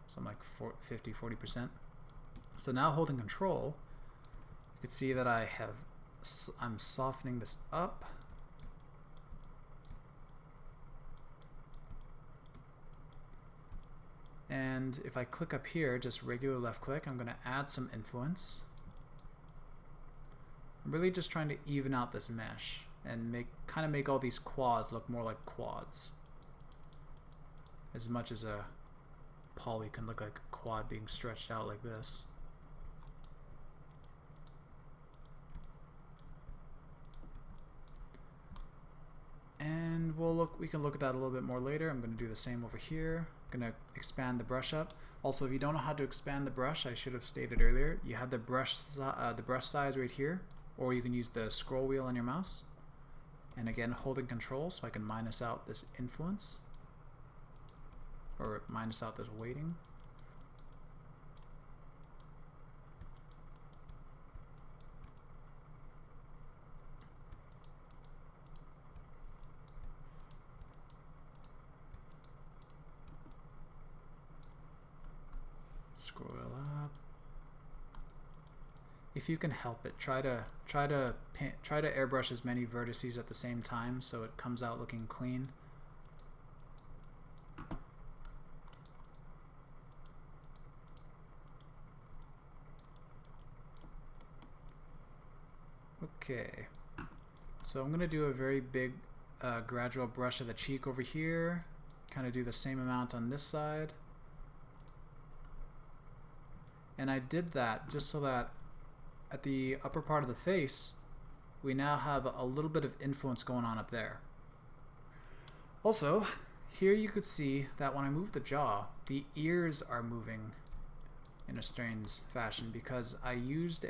A: So I'm like 40%. So now holding control, you can see that I'm softening this up. And if I click up here, just regular left click, I'm going to add some influence. I'm really just trying to even out this mesh and kind of make all these quads look more like quads. As much as a poly can look like a quad being stretched out like this. And we can look at that a little bit more later. I'm going to do the same over here. I'm going to expand the brush up. Also, if you don't know how to expand the brush, I should have stated earlier, you have the brush size right here, or you can use the scroll wheel on your mouse. And again, holding control so I can minus out this influence, or minus out this weighting. Scroll up. If you can help it, try to airbrush as many vertices at the same time so it comes out looking clean. Okay, so I'm going to do a very big gradual brush of the cheek over here, kind of do the same amount on this side. And I did that just so that at the upper part of the face, we now have a little bit of influence going on up there. Also, here you could see that when I move the jaw, the ears are moving in a strange fashion because I used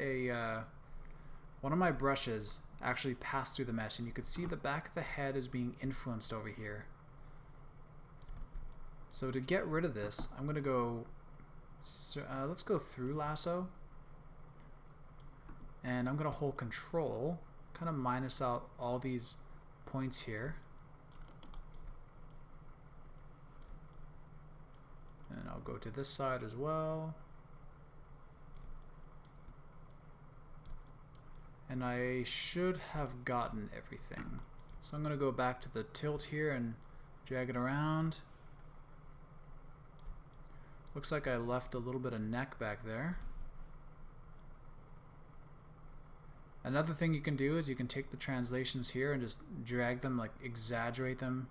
A: one of my brushes actually passed through the mesh, and you could see the back of the head is being influenced over here. So to get rid of this, I'm going to go, let's go through Lasso, and I'm going to hold control, kind of minus out all these points here. And I'll go to this side as well. And I should have gotten everything. So I'm going to go back to the tilt here and drag it around. Looks like I left a little bit of neck back there. Another thing you can do is you can take the translations here and just drag them, like exaggerate them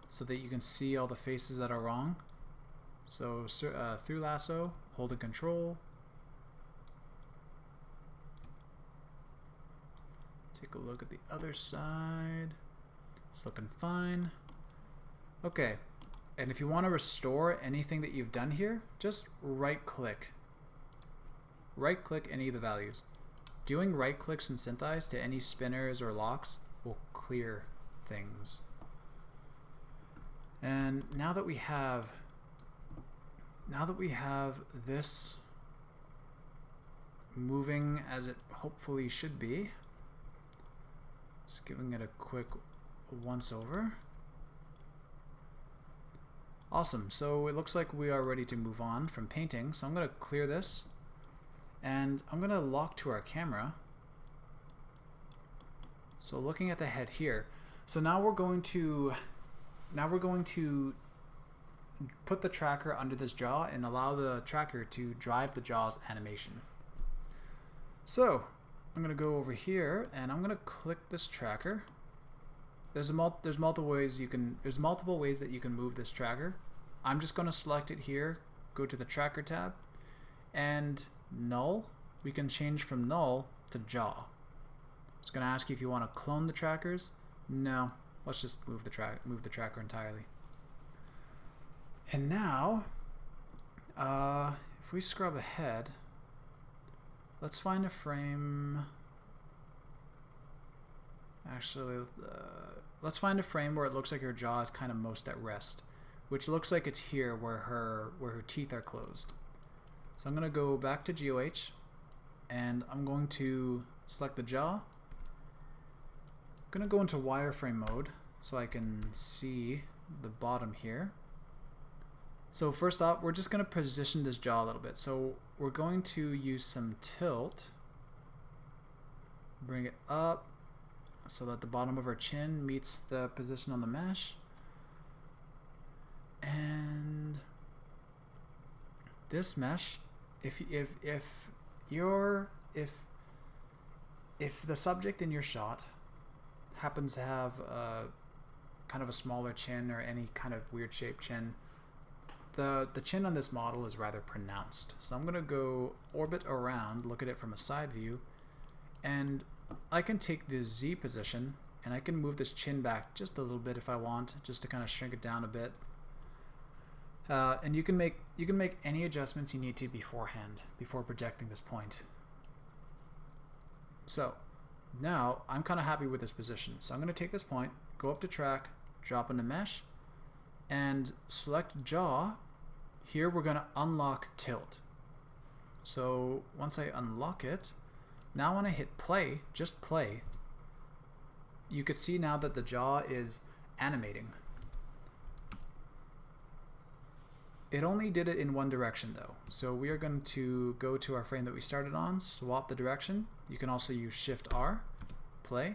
A: so that you can see all the faces that are wrong. So through Lasso, holding control. Take a look at the other side. It's looking fine. Okay, and if you want to restore anything that you've done here, just right click. Right click any of the values. Doing right clicks in SYNTHEYES to any spinners or locks will clear things. And now that we have this moving as it hopefully should be, just giving it a quick once over. Awesome, so it looks like we are ready to move on from painting. So I'm going to clear this and I'm going to lock to our camera. So looking at the head here. So now we're going to put the tracker under this jaw and allow the tracker to drive the jaw's animation. So I'm going to go over here and I'm going to click this tracker. There's multiple ways that you can move this tracker. I'm just going to select it here, go to the tracker tab, and null. We can change from null to jaw. It's going to ask you if you want to clone the trackers. No, let's just move the tracker entirely. And now, if we scrub ahead, let's find a frame. Actually, let's find a frame where it looks like her jaw is kind of most at rest, which looks like it's here where her teeth are closed. So I'm going to go back to GeoH, and I'm going to select the jaw. I'm going to go into wireframe mode so I can see the bottom here. So first off, we're just going to position this jaw a little bit. So we're going to use some tilt, bring it up so that the bottom of her chin meets the position on the mesh. And this mesh, if the subject in your shot happens to have kind of a smaller chin or any kind of weird shaped chin, the chin on this model is rather pronounced. So I'm going to go orbit around, look at it from a side view, and I can take the Z position and I can move this chin back just a little bit if I want, just to kind of shrink it down a bit. And you can make any adjustments you need to beforehand, before projecting this point. So now I'm kind of happy with this position. So I'm going to take this point, go up to track, drop into mesh, and select jaw. Here we're going to unlock tilt. So once I unlock it, now when I hit play, just play, you can see now that the jaw is animating. It only did it in one direction though. So we are going to go to our frame that we started on, swap the direction. You can also use Shift R, play.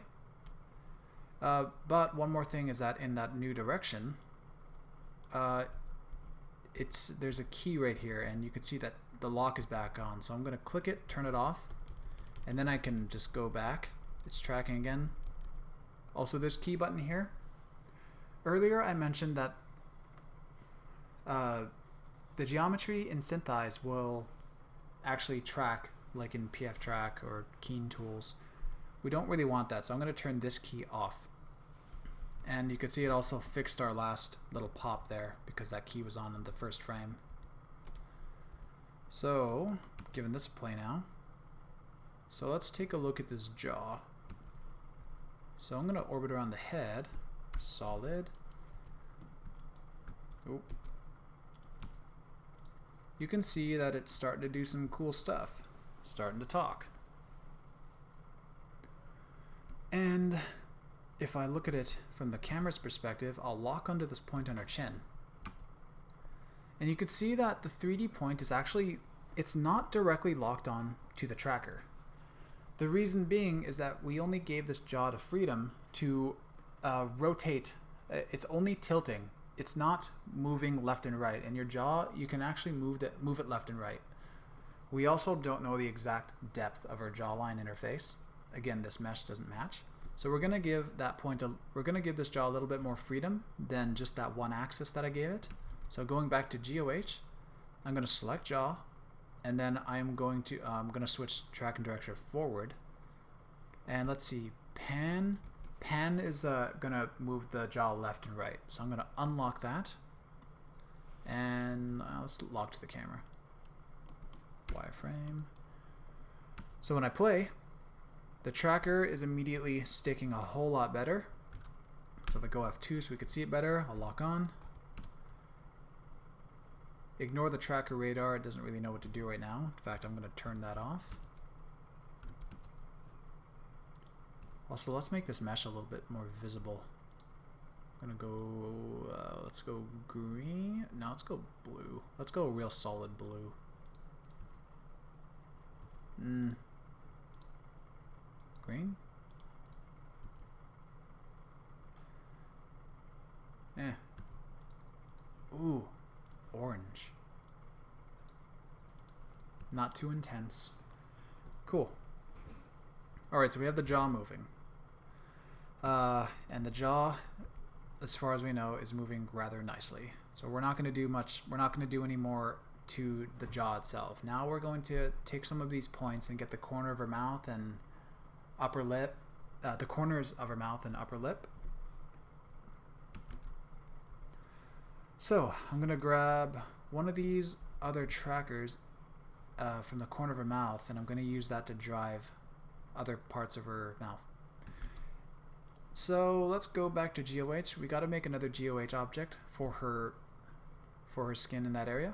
A: But one more thing is that in that new direction, there's a key right here, and you can see that the lock is back on. So I'm going to click it, turn it off, and then I can just go back. It's tracking again. Also, this key button here. Earlier I mentioned that the geometry in SYNTHEYES will actually track like in PF Track or Keen Tools. We don't really want that, so I'm going to turn this key off. And you can see it also fixed our last little pop there because that key was on in the first frame. So, giving this a play now. So let's take a look at this jaw. So I'm going to orbit around the head, solid. Oop. You can see that it's starting to do some cool stuff, starting to talk. And if I look at it from the camera's perspective, I'll lock onto this point on her chin. And you can see that the 3D point is actually, it's not directly locked on to the tracker. The reason being is that we only gave this jaw the freedom to rotate. It's only tilting. It's not moving left and right. And your jaw, you can actually move it left and right. We also don't know the exact depth of her jawline in her face. Again, this mesh doesn't match. So we're going to give this jaw a little bit more freedom than just that one axis that I gave it. So going back to GeoH, I'm going to select jaw, and then I'm going to switch tracking direction forward. And let's see, pan is going to move the jaw left and right. So I'm going to unlock that, and let's lock to the camera. Wireframe. So when I play, the tracker is immediately sticking a whole lot better. So if I go F2 so we could see it better, I'll lock on. Ignore the tracker radar, it doesn't really know what to do right now. In fact, I'm going to turn that off. Also, let's make this mesh a little bit more visible. I'm going to go, let's go green. No, let's go blue. Let's go a real solid blue. Green? Ooh, orange. Not too intense. Cool. Alright, so we have the jaw moving. And the jaw, as far as we know, is moving rather nicely. So we're not going to do much, we're not going to do any more to the jaw itself. Now we're going to take some of these points and get the corner of her mouth and upper lip, the corners of her mouth and upper lip. So I'm going to grab one of these other trackers from the corner of her mouth, and I'm going to use that to drive other parts of her mouth. So let's go back to GeoH. We got to make another GeoH object for her skin in that area.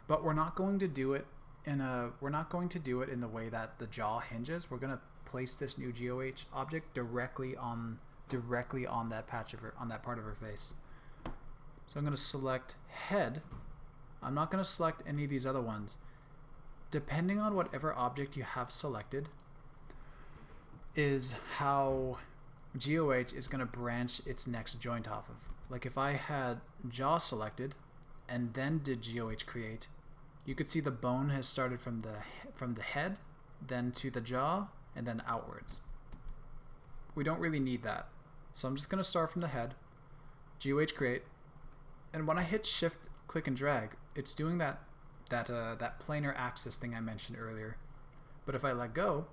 A: But we're not going to do it in the way that the jaw hinges. We're going to place this new GeoH object directly on that patch of her, on that part of her face. So I'm going to select head. I'm not going to select any of these other ones. Depending on whatever object you have selected is how GeoH is going to branch its next joint off of. Like if I had jaw selected and then did GeoH create, you could see the bone has started from the head, then to the jaw, and then outwards. We don't really need that. So I'm just going to start from the head, GeoH create, and when I hit shift, click and drag, it's doing that planar axis thing I mentioned earlier. But if I let go,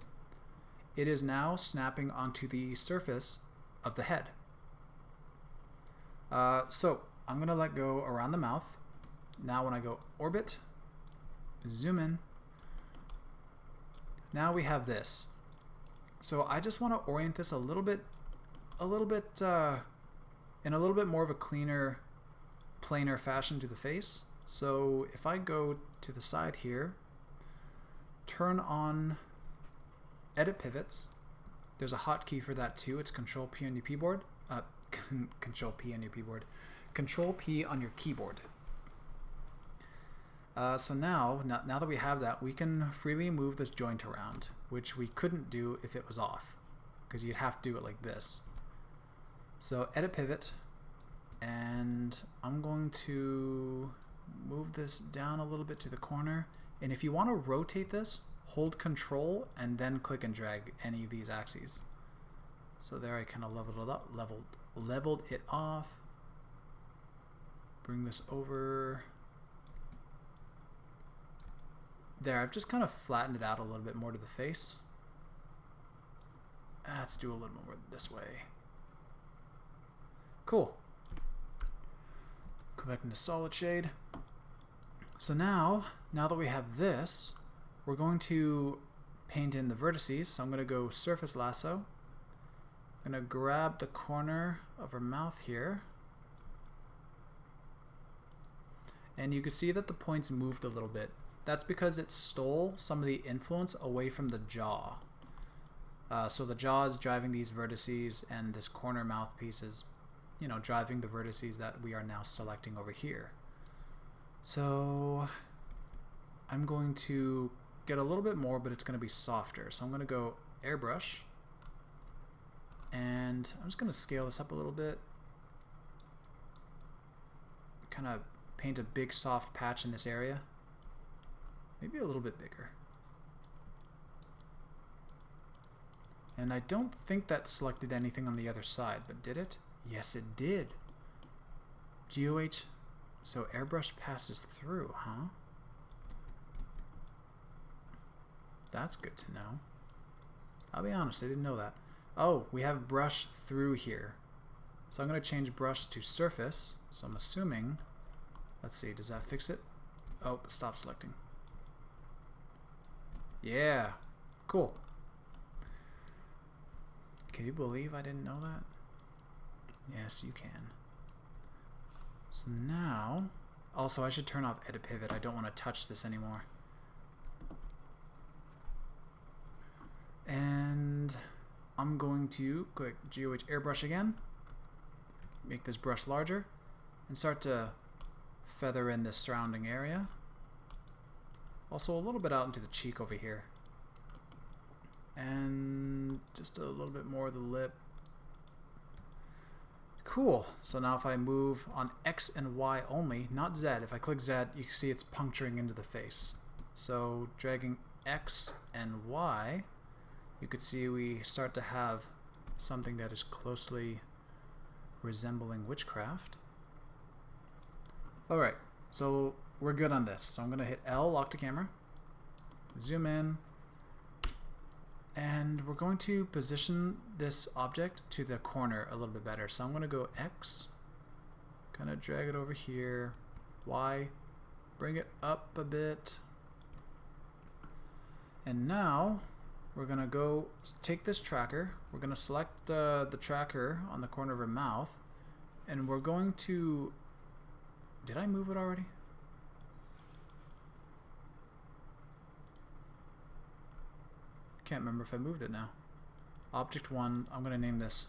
A: it is now snapping onto the surface of the head. So I'm going to let go around the mouth. Now when I go orbit, zoom in, now we have this. So I just want to orient this in a little bit more of a cleaner, planar fashion to the face. So if I go to the side here, turn on edit pivots, there's a hotkey for that too. It's Control P on your keyboard. Control P on your keyboard. Control P on your keyboard. So now that we have that, we can freely move this joint around, which we couldn't do if it was off, because you'd have to do it like this. So edit pivot, and I'm going to move this down a little bit to the corner. And if you want to rotate this, hold Control and then click and drag any of these axes. So there I kind of leveled it up, leveled it off. Bring this over. There, I've just kind of flattened it out a little bit more to the face. Let's do a little more this way. Cool. Go back into solid shade. So now that we have this, we're going to paint in the vertices. So I'm going to go surface lasso. I'm going to grab the corner of her mouth here. And you can see that the points moved a little bit. That's because it stole some of the influence away from the jaw. So the jaw is driving these vertices, and this corner mouthpiece is, driving the vertices that we are now selecting over here. So I'm going to get a little bit more, but it's going to be softer. So I'm going to go airbrush, and I'm just going to scale this up a little bit. Kind of paint a big soft patch in this area. Maybe a little bit bigger. And I don't think that selected anything on the other side, but did it? Yes, it did. GeoH, so airbrush passes through, huh? That's good to know. I'll be honest, I didn't know that. Oh, we have brush through here. So I'm going to change brush to surface. So I'm assuming, let's see, does that fix it? Oh, stop selecting. Yeah, cool. Can you believe I didn't know that? Yes, you can. So now, also I should turn off edit pivot. I don't want to touch this anymore. And I'm going to click GeoH airbrush again, make this brush larger, and start to feather in this surrounding area. Also a little bit out into the cheek over here. And just a little bit more of the lip. Cool. So now if I move on X and Y only, not Z, if I click Z, you can see it's puncturing into the face. So dragging X and Y, you could see we start to have something that is closely resembling witchcraft. Alright, so we're good on this. So I'm going to hit L, lock to camera, zoom in, and we're going to position this object to the corner a little bit better. So I'm going to go X, kind of drag it over here, Y, bring it up a bit, and now we're going to go take this tracker, we're going to select the tracker on the corner of her mouth, and we're going to, did I move it already? Can't remember if I moved it now. Object 1, I'm going to name this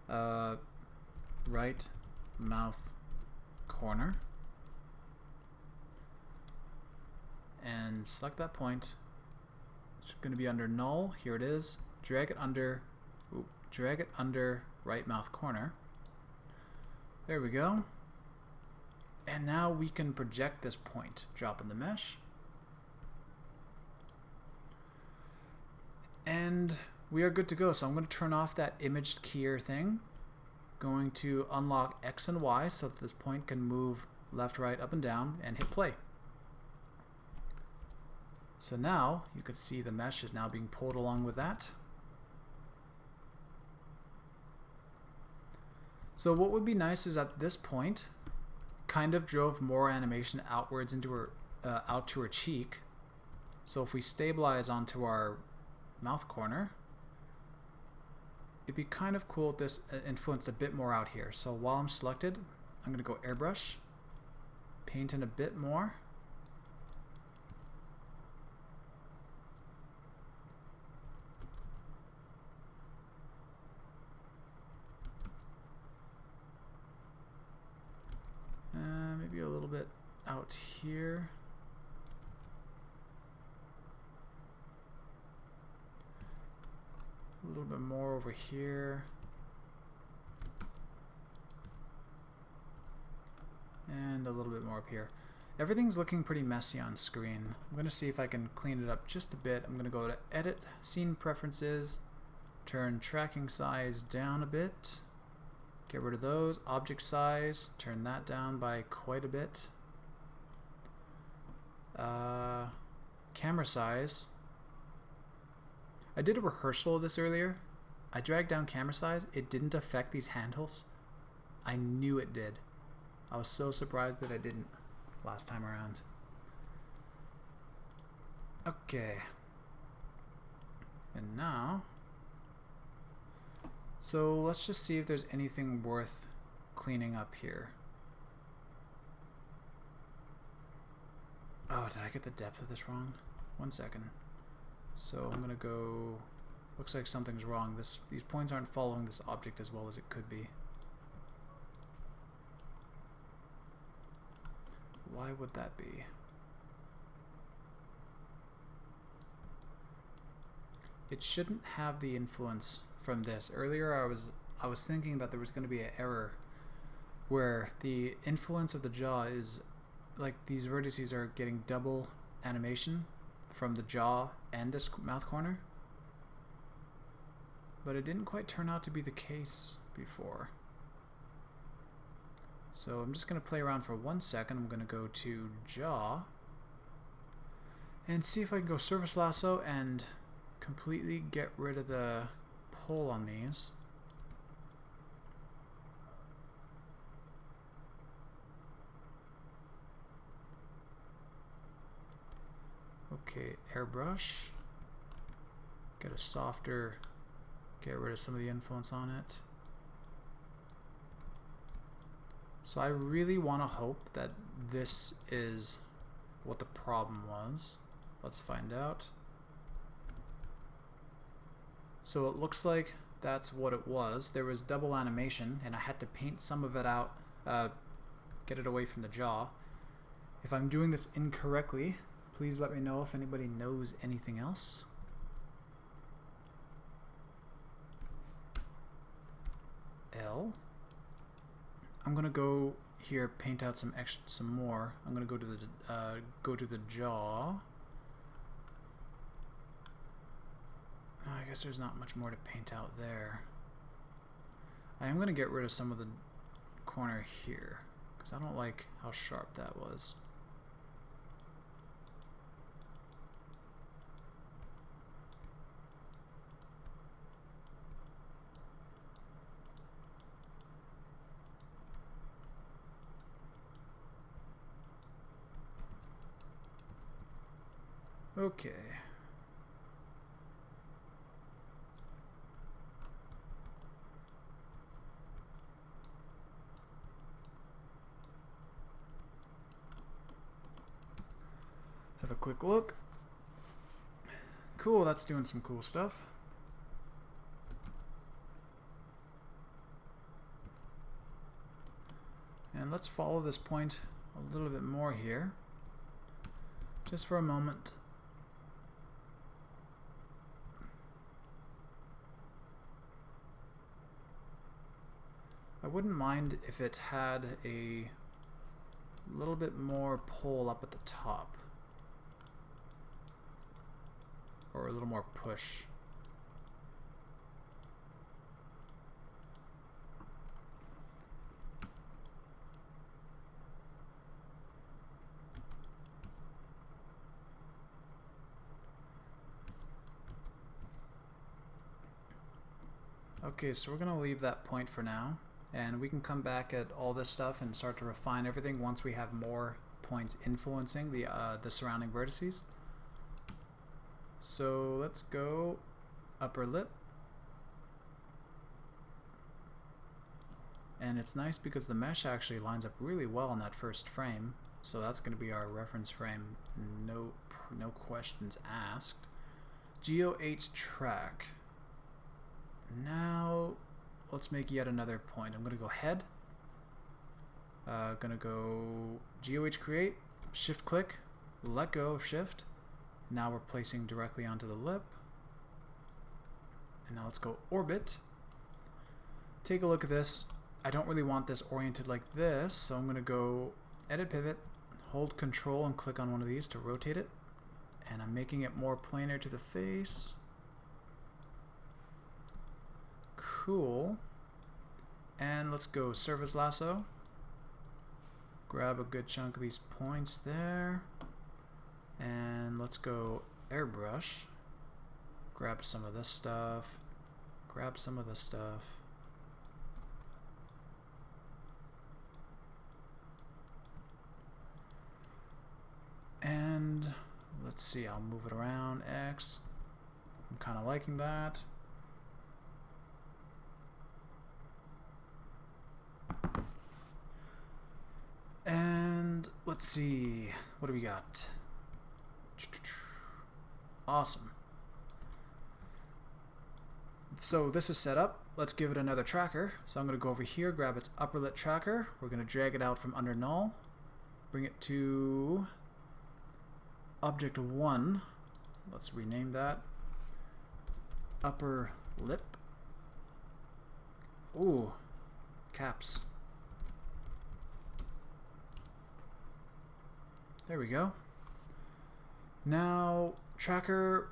A: right mouth corner, and select that point. It's going to be under null. Here it is. Drag it under right mouth corner. There we go. And now we can project this point. Drop in the mesh. And we are good to go. So I'm going to turn off that imaged keyer thing. Going to unlock X and Y so that this point can move left, right, up, and down, and hit play. So now you can see the mesh is now being pulled along with that. So what would be nice is at this point, kind of drove more animation outwards into her, out to her cheek. So if we stabilize onto our mouth corner, it'd be kind of cool if this influenced a bit more out here. So while I'm selected, I'm going to go airbrush, paint in a bit more. Maybe a little bit out here. A little bit more over here. And a little bit more up here. Everything's looking pretty messy on screen. I'm going to see if I can clean it up just a bit. I'm going to go to Edit, Scene Preferences, turn Tracking Size down a bit. Get rid of those. Object size, turn that down by quite a bit. Camera size. I did a rehearsal of this earlier. I dragged down camera size. It didn't affect these handles. I knew it did. I was so surprised that I didn't last time around. Okay. And now, so let's just see if there's anything worth cleaning up here. Oh, did I get the depth of this wrong? 1 second. So I'm gonna go, looks like something's wrong. These points aren't following this object as well as it could be. Why would that be? It shouldn't have the influence from this. Earlier I was thinking that there was going to be an error where the influence of the jaw is like these vertices are getting double animation from the jaw and this mouth corner. But it didn't quite turn out to be the case before. So I'm just going to play around for 1 second. I'm going to go to jaw and see if I can go surface lasso and completely get rid of the pull on these. Okay, airbrush. Get a softer, get rid of some of the influence on it. So I really want to hope that this is what the problem was. Let's find out. So it looks like that's what it was. There was double animation and I had to paint some of it out, get it away from the jaw. If I'm doing this incorrectly, please let me know if anybody knows anything else. L. I'm gonna go here, paint out some more. I'm gonna go to the jaw. Oh, I guess there's not much more to paint out there. I am gonna get rid of some of the corner here because I don't like how sharp that was. Okay. Have a quick look. Cool, that's doing some cool stuff. And let's follow this point a little bit more here, just for a moment. I wouldn't mind if it had a little bit more pull up at the top, or a little more push. Okay, so we're going to leave that point for now, and we can come back at all this stuff and start to refine everything once we have more points influencing the surrounding vertices. So let's go upper lip. And it's nice because the mesh actually lines up really well in that first frame, so that's going to be our reference frame, no questions asked. GeoH track. Now let's make yet another point. I'm going to go head, going to go GeoH create, shift click, let go of shift. Now we're placing directly onto the lip. And now let's go orbit. Take a look at this. I don't really want this oriented like this, so I'm going to go edit pivot, hold control and click on one of these to rotate it. And I'm making it more planar to the face. Cool. And let's go surface lasso. Grab a good chunk of these points there. And let's go airbrush. Grab some of this stuff. Grab some of this stuff. And let's see, I'll move it around X. I'm kind of liking that. And let's see, what do we got? Awesome. So this is set up. Let's give it another tracker. So I'm going to go over here, grab its upper lip tracker. We're going to drag it out from under null, bring it to object 1. Let's rename that upper lip. Ooh, caps. There we go. Now tracker,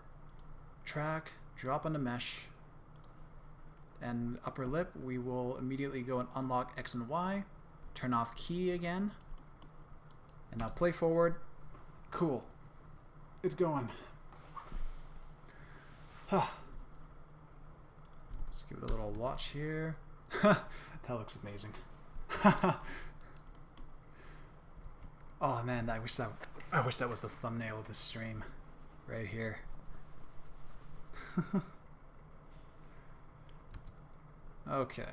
A: track, drop onto mesh, and upper lip, we will immediately go and unlock X and Y, turn off key again. And now play forward. Cool. It's going. Let's give it a little watch here. That looks amazing. Oh man, I wish that was the thumbnail of this stream. Right here. Okay.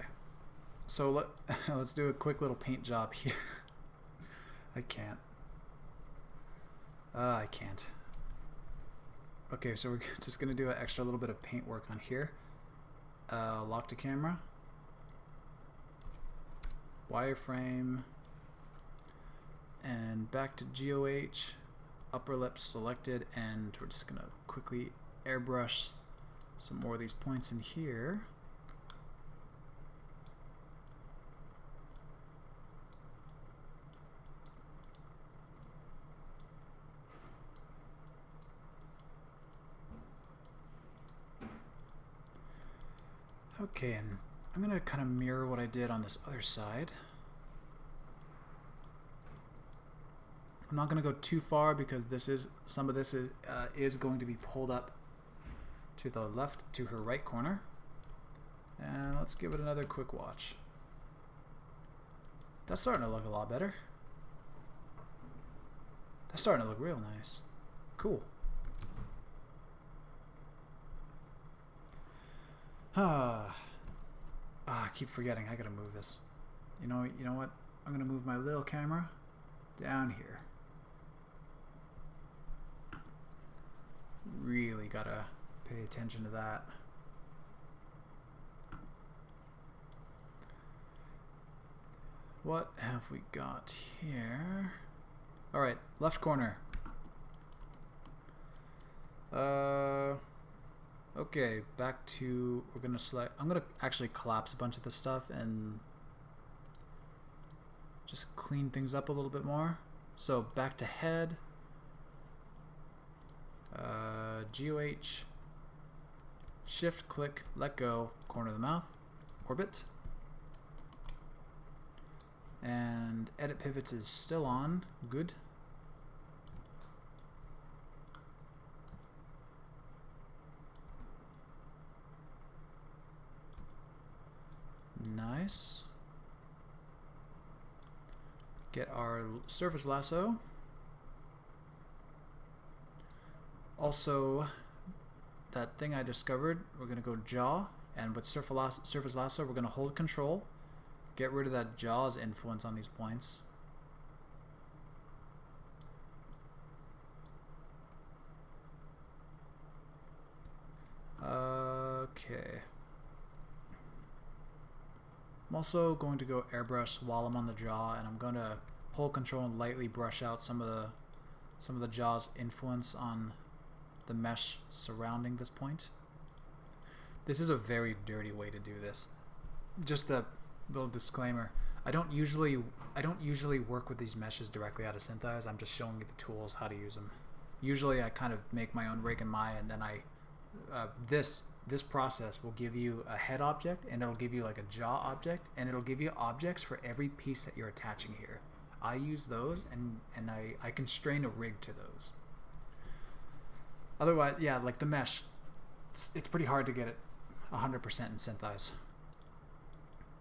A: So let's do a quick little paint job here. I can't. I can't. Okay, so we're just gonna do an extra little bit of paint work on here. Lock to camera. Wireframe. And back to GeoH. Upper lip selected, and we're just gonna quickly airbrush some more of these points in here. Okay, and I'm gonna kind of mirror what I did on this other side. I'm not gonna go too far because some of this is going to be pulled up to the left, to her right corner. And let's give it another quick watch. That's starting to look a lot better. That's starting to look real nice. Cool. I keep forgetting. I gotta move this. You know what? I'm gonna move my little camera down here. Really gotta pay attention to that. What have we got here? All right, left corner. Okay, back to, we're gonna select, I'm gonna actually collapse a bunch of this stuff and just clean things up a little bit more. So back to head, GeoH, shift click, let go, corner of the mouth, orbit, and edit pivots is still on, good. Nice. Get our surface lasso. Also, that thing I discovered, we're going to go jaw, and with surface lasso, we're going to hold control, get rid of that jaw's influence on these points. Okay. I'm also going to go airbrush while I'm on the jaw, and I'm going to hold control and lightly brush out some of the jaw's influence on the mesh surrounding this point. This is a very dirty way to do this. Just a little disclaimer. I don't usually work with these meshes directly out of SYNTHEYES. I'm just showing you the tools, how to use them. Usually I kind of make my own rig and my, and then this process will give you a head object, and it'll give you like a jaw object, and it'll give you objects for every piece that you're attaching here. I use those, and I constrain a rig to those. Otherwise, yeah, like the mesh, it's pretty hard to get it 100% in SYNTHEYES.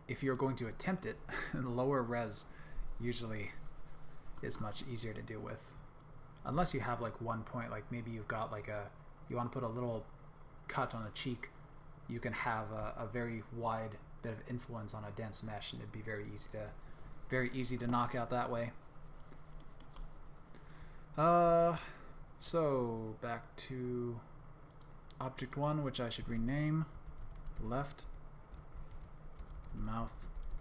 A: If you're going to attempt it, lower res usually is much easier to deal with. Unless you have like one point, like maybe you've got like you want to put a little cut on a cheek, you can have a very wide bit of influence on a dense mesh, and it'd be very easy to knock out that way. So back to object 1, which I should rename left mouth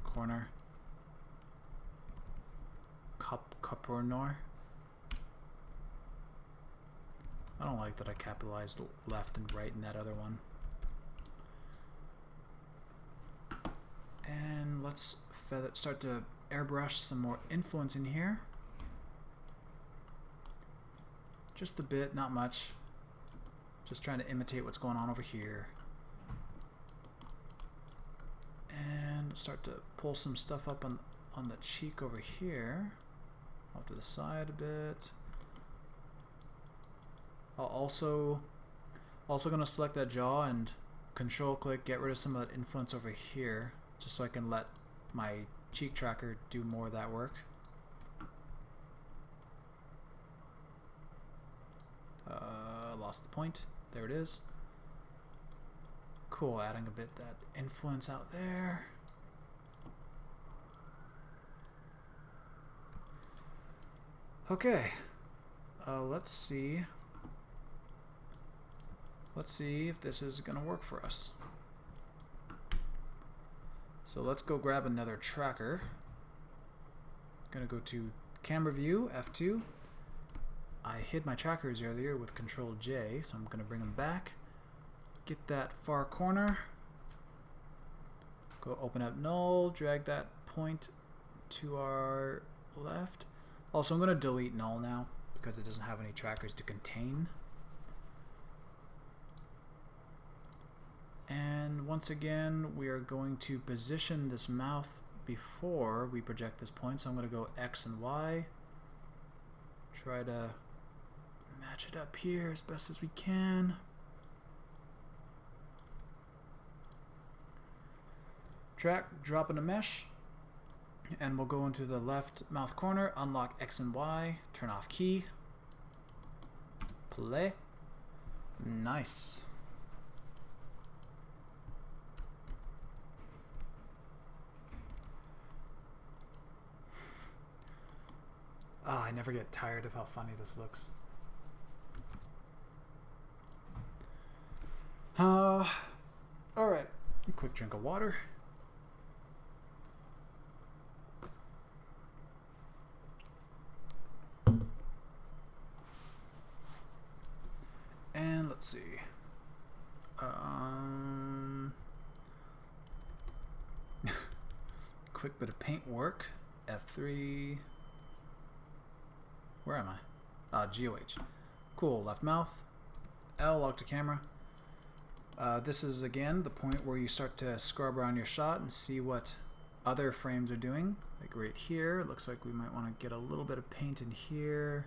A: corner corner. I don't like that I capitalized left and right in that other one. And let's start to airbrush some more influence in here. Just a bit, not much. Just trying to imitate what's going on over here. And start to pull some stuff up on the cheek over here, off to the side a bit. I'll also gonna select that jaw and control click, get rid of some of that influence over here, just so I can let my cheek tracker do more of that work. Lost the point. There it is. Cool, adding a bit that influence out there. Okay, let's see if this is gonna work for us. So let's go grab another tracker. Gonna go to camera view, F2. I hid my trackers earlier with Control J, so I'm gonna bring them back. Get that far corner. Go open up null, drag that point to our left. Also, I'm gonna delete null now because it doesn't have any trackers to contain. And once again, we are going to position this mouth before we project this point. So I'm going to go X and Y. Try to match it up here as best as we can. Drop in a mesh. And we'll go into the left mouth corner, unlock X and Y, turn off key. Play. Nice. Oh, I never get tired of how funny this looks. Alright, a quick drink of water. And let's see. Quick bit of paint work. F3. Where am I? GeoH. Cool, left mouth. L, lock to camera. This is, again, the point where you start to scrub around your shot and see what other frames are doing. Like right here, it looks like we might want to get a little bit of paint in here.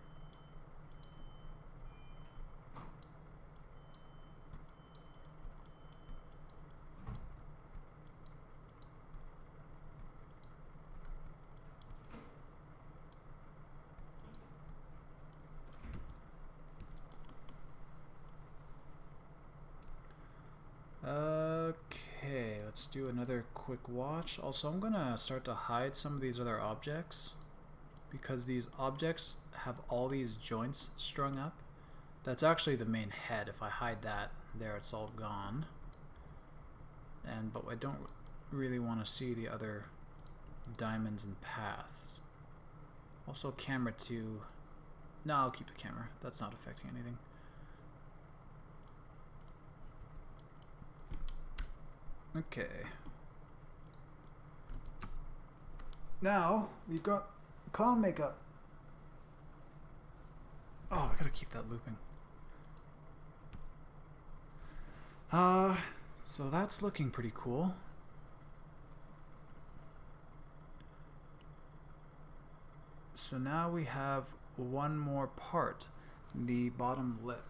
A: Okay, let's do another quick watch. Also, I'm gonna start to hide some of these other objects because these objects have all these joints strung up. That's actually the main head. If I hide that, there it's all gone. But I don't really want to see the other diamonds and paths. Also, camera 2. No, I'll keep the camera. That's not affecting anything. Okay. Now we've got clown makeup. Oh, I gotta keep that looping. So that's looking pretty cool. So now we have one more part, the bottom lip.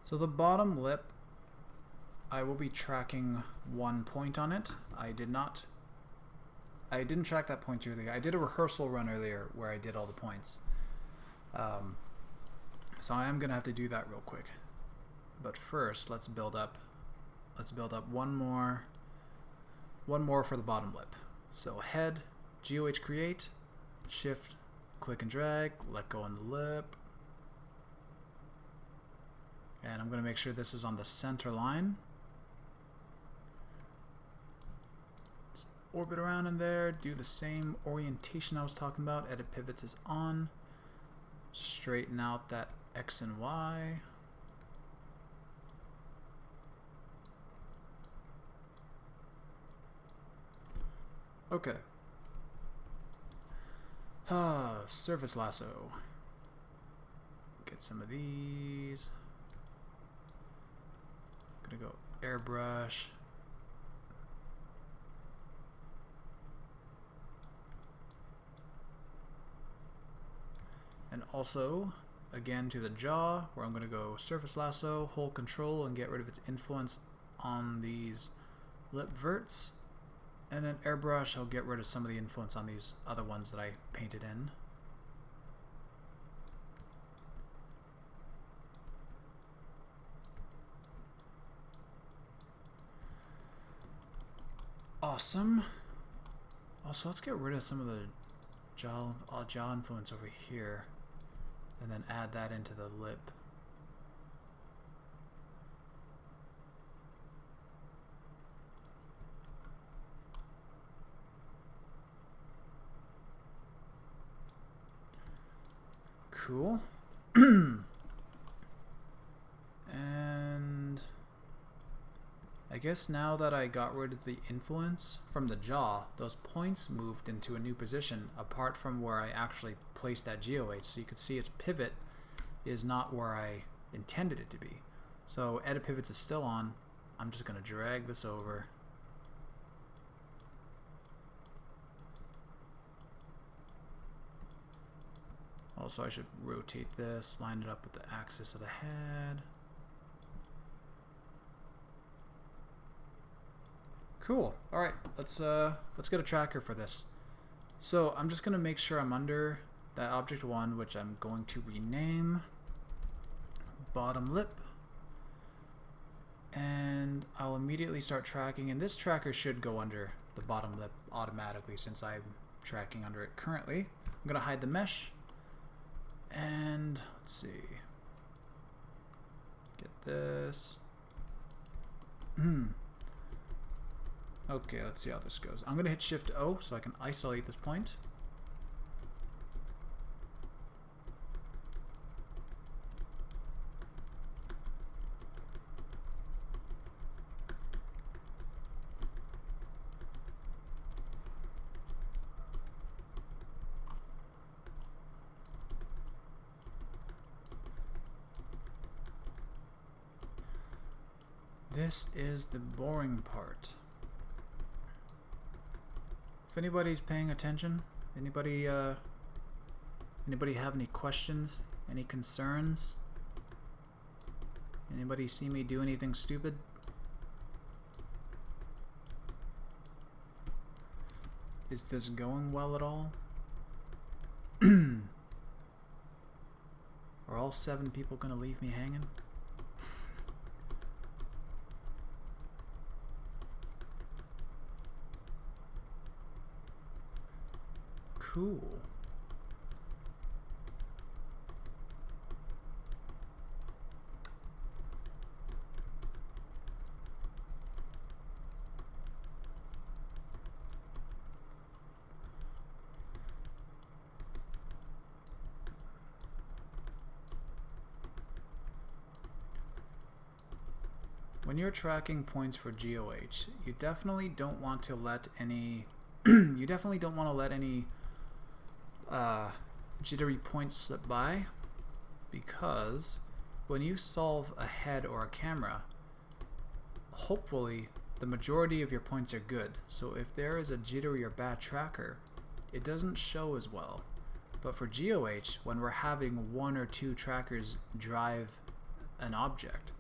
A: So the bottom lip, I will be tracking one point on it. I didn't track that point earlier. I did a rehearsal run earlier where I did all the points. So I am gonna have to do that real quick. But first, let's build up one more for the bottom lip. So head, GeoH create, shift, click and drag, let go on the lip. And I'm going to make sure this is on the center line. Let's orbit around in there, do the same orientation I was talking about. Edit pivots is on. Straighten out that X and Y. Okay. Surface lasso. Get some of these. gonna go airbrush. And also, again to the jaw, where I'm gonna go surface lasso, hold control and get rid of its influence on these lip verts. And then airbrush, I'll get rid of some of the influence on these other ones that I painted in. Awesome. Also, let's get rid of some of the jaw influence over here, and then add that into the lip. Cool. And I guess now that I got rid of the influence from the jaw, those points moved into a new position apart from where I actually placed that GeoH. So you can see its pivot is not where I intended it to be. So edit pivots is still on. I'm just going to drag this over. Also, I should rotate this, line it up with the axis of the head. Cool. All right, let's get a tracker for this. So I'm just gonna make sure I'm under that object 1, which I'm going to rename bottom lip, and I'll immediately start tracking. And this tracker should go under the bottom lip automatically since I'm tracking under it currently. I'm gonna hide the mesh, and let's see. Get this. Okay, let's see how this goes. I'm going to hit Shift O so I can isolate this point. This is the boring part. If anybody's paying attention, anybody have any questions, any concerns? Anybody see me do anything stupid? Is this going well at all? Are all 7 people gonna leave me hanging? Cool. When you're tracking points for GeoH, you definitely don't want to let any jittery points slip by, because when you solve a head or a camera, hopefully the majority of your points are good. So if there is a jittery or bad tracker, it doesn't show as well. But for GeoH, when we're having 1 or 2 trackers drive an object,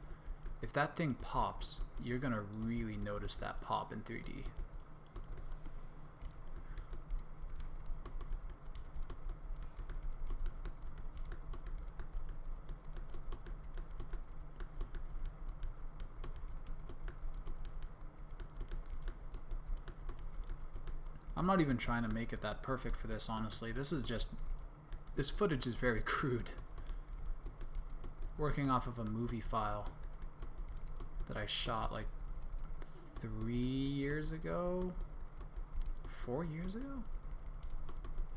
A: if that thing pops, you're gonna really notice that pop in 3D. I'm not even trying to make it that perfect for this, honestly. This footage is very crude. Working off of a movie file that I shot like 3 years ago? 4 years ago?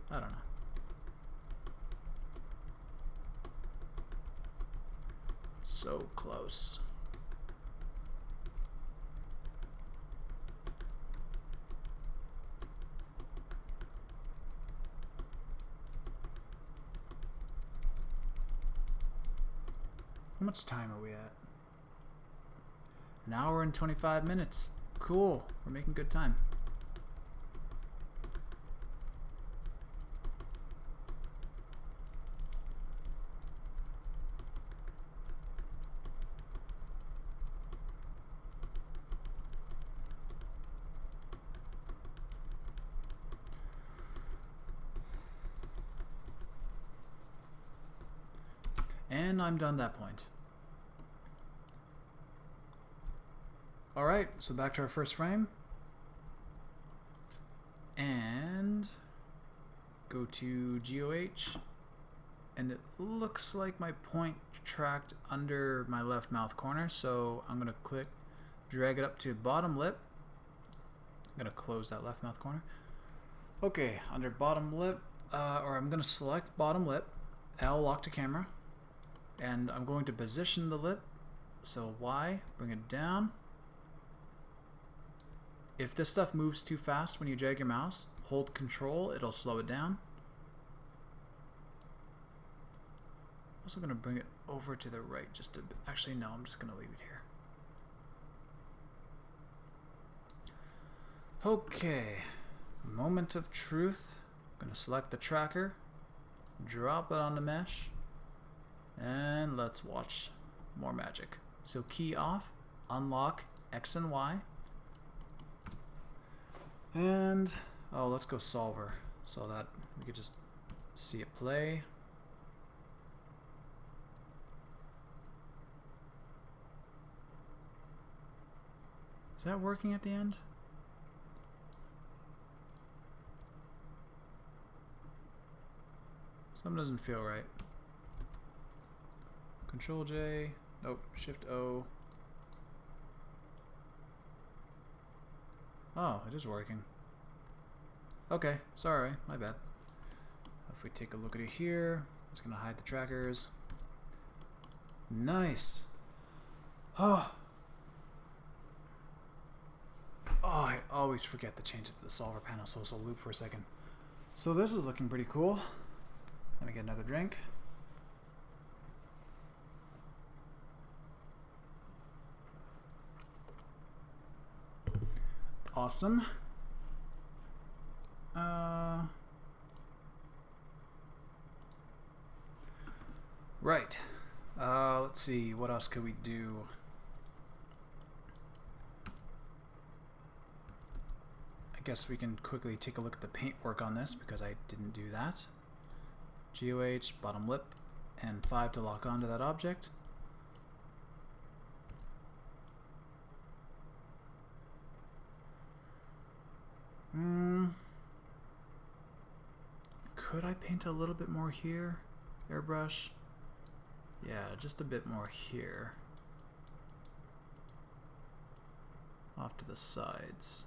A: I don't know. So close. How much time are we at? An hour and 25 minutes. Cool. We're making good time. And I'm done that point. Alright, so back to our first frame. And go to GeoH. And it looks like my point tracked under my left mouth corner, so I'm going to click, drag it up to bottom lip. I'm going to close that left mouth corner. Okay, under bottom lip, or I'm going to select bottom lip, L lock to camera. And I'm going to position the lip, so Y, bring it down. If this stuff moves too fast when you drag your mouse, hold Control, it'll slow it down. I'm also going to bring it over to the right just a bit. Actually, no, I'm just going to leave it here. Okay, moment of truth. I'm going to select the tracker, drop it on the mesh. And let's watch more magic. So key off, unlock X and Y. And, oh, let's go solver so that we could just see it play. Is that working at the end? Something doesn't feel right. Control J, nope, Shift O. Oh, it is working. Okay, sorry, my bad. If we take a look at it here, it's gonna hide the trackers. Nice. Oh, I always forget to change it to the solver panel, so it'll loop for a second. So this is looking pretty cool. Let me get another drink. Awesome. Right. Let's see, what else could we do? I guess we can quickly take a look at the paintwork on this because I didn't do that. GeoH, bottom lip, and 5 to lock onto that object. Could I paint a little bit more here? Airbrush. Yeah, just a bit more here. Off to the sides.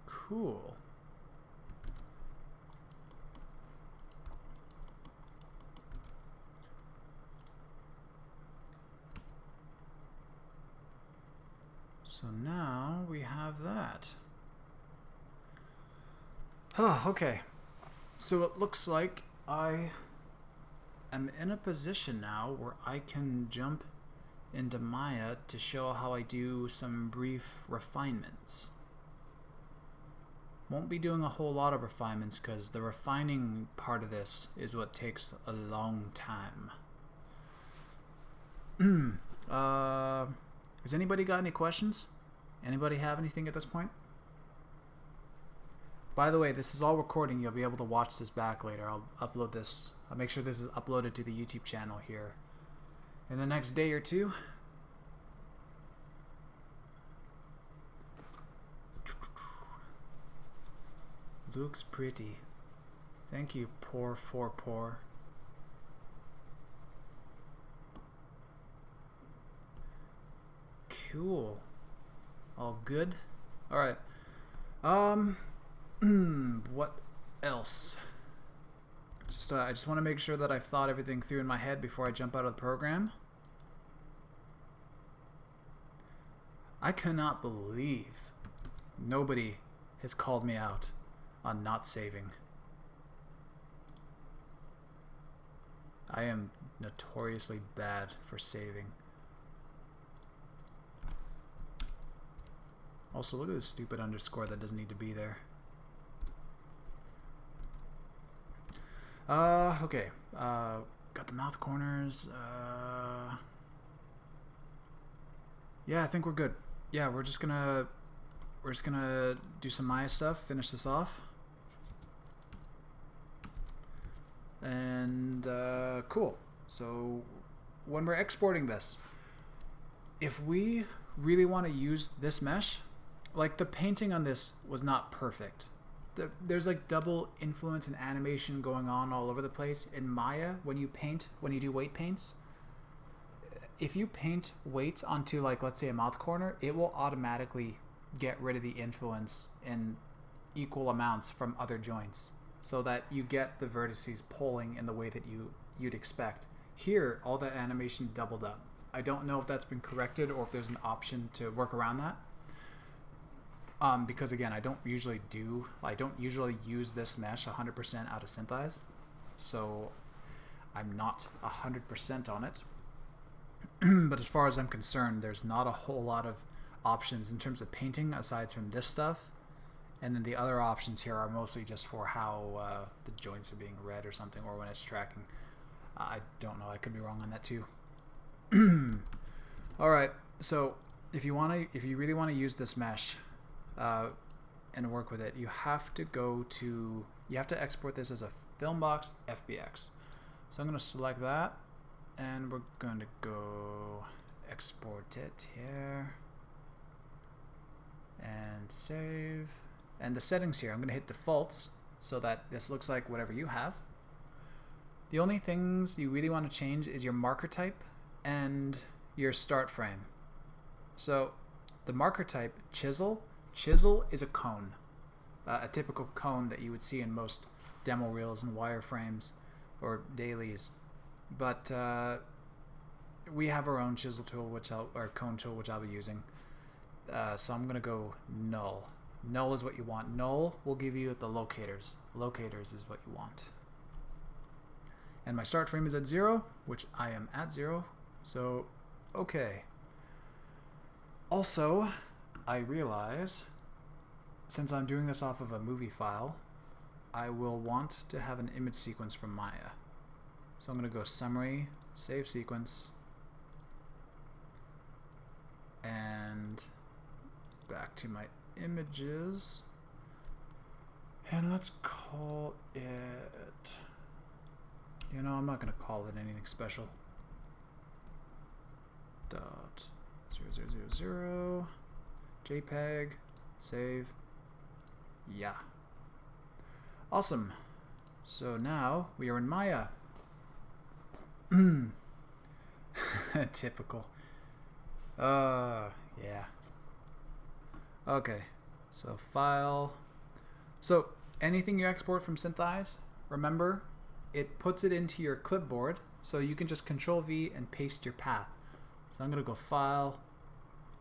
A: Cool. So now we have that. Oh, okay. So it looks like I am in a position now where I can jump into Maya to show how I do some brief refinements. Won't be doing a whole lot of refinements because the refining part of this is what takes a long time. Has anybody got any questions? Anybody have anything at this point? By the way, this is all recording. You'll be able to watch this back later. I'll upload this. I'll make sure this is uploaded to the YouTube channel here in the next day or two. Looks pretty. Thank you, poor. Cool. All good? Alright. What else? I just want to make sure that I've thought everything through in my head before I jump out of the program. I cannot believe nobody has called me out on not saving. I am notoriously bad for saving. Also, look at this stupid underscore that doesn't need to be there. Okay. Got the mouth corners. Yeah, I think we're good. Yeah, we're just gonna do some Maya stuff, finish this off. And cool. So when we're exporting this, if we really want to use this mesh, like the painting on this was not perfect. There's like double influence and animation going on all over the place. In Maya, when you paint, when you do weight paints, if you paint weights onto, like, let's say a mouth corner, it will automatically get rid of the influence in equal amounts from other joints, so that you get the vertices pulling in the way that you'd expect. Here, all that animation doubled up. I don't know if that's been corrected or if there's an option to work around that. Because again, I don't usually use this mesh 100% out of SYNTHEYES, so I'm not 100% on it. But as far as I'm concerned, there's not a whole lot of options in terms of painting aside from this stuff, and then the other options here are mostly just for how the joints are being read or something, or when it's tracking. I don't know, I could be wrong on that too. All right, so if you really want to use this mesh and work with it, you have to export this as a Filmbox FBX. So I'm going to select that, and we're going to go export it here and save. And the settings here, I'm going to hit defaults so that this looks like whatever you have. The only things you really want to change is your marker type and your start frame. So the marker type, chisel is a cone, a typical cone that you would see in most demo reels and wireframes or dailies. But we have our own chisel tool, or cone tool, which I'll be using. So I'm going to go null. Null is what you want. Null will give you the locators. Locators is what you want. And my start frame is at 0, which I am at 0. So, okay. Also, I realize, since I'm doing this off of a movie file, I will want to have an image sequence from Maya. So I'm going to go Summary, Save Sequence, and back to my images. And let's call it... You know, I'm not going to call it anything special. .0000 JPEG, save. Yeah. Awesome. So now we are in Maya. Typical. Yeah. Okay. So file. So anything you export from SYNTHEYES, remember, it puts it into your clipboard, so you can just Control V and paste your path. So I'm going to go File,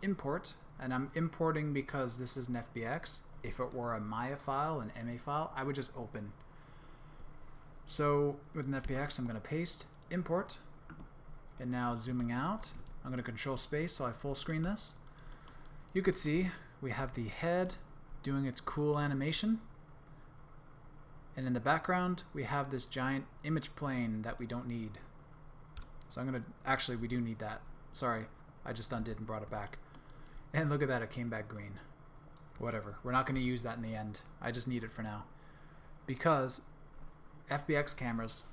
A: Import, and I'm importing because this is an FBX. If it were a Maya file, an MA file, I would just open. So with an FBX, I'm going to paste, import, and now zooming out, I'm going to Control Space so I full screen this. You could see we have the head doing its cool animation. And in the background, we have this giant image plane that we don't need. So I'm going to... Actually, we do need that. Sorry, I just undid and brought it back. And look at that, it came back green. Whatever. We're not going to use that in the end. I just need it for now. Because FBX cameras,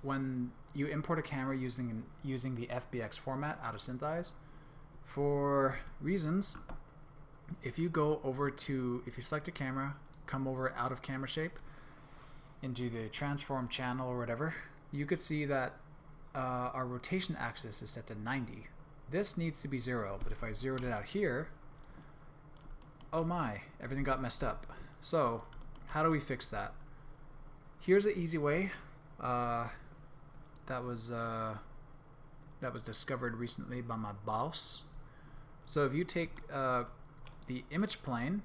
A: when you import a camera using the FBX format out of SYNTHEYES, for reasons, if you select a camera, come over out of camera shape into the transform channel or whatever, you could see that our rotation axis is set to 90. This needs to be 0, but if I zeroed it out here, oh my, everything got messed up. So how do we fix that? Here's an easy way that was discovered recently by my boss. So if you take the image plane,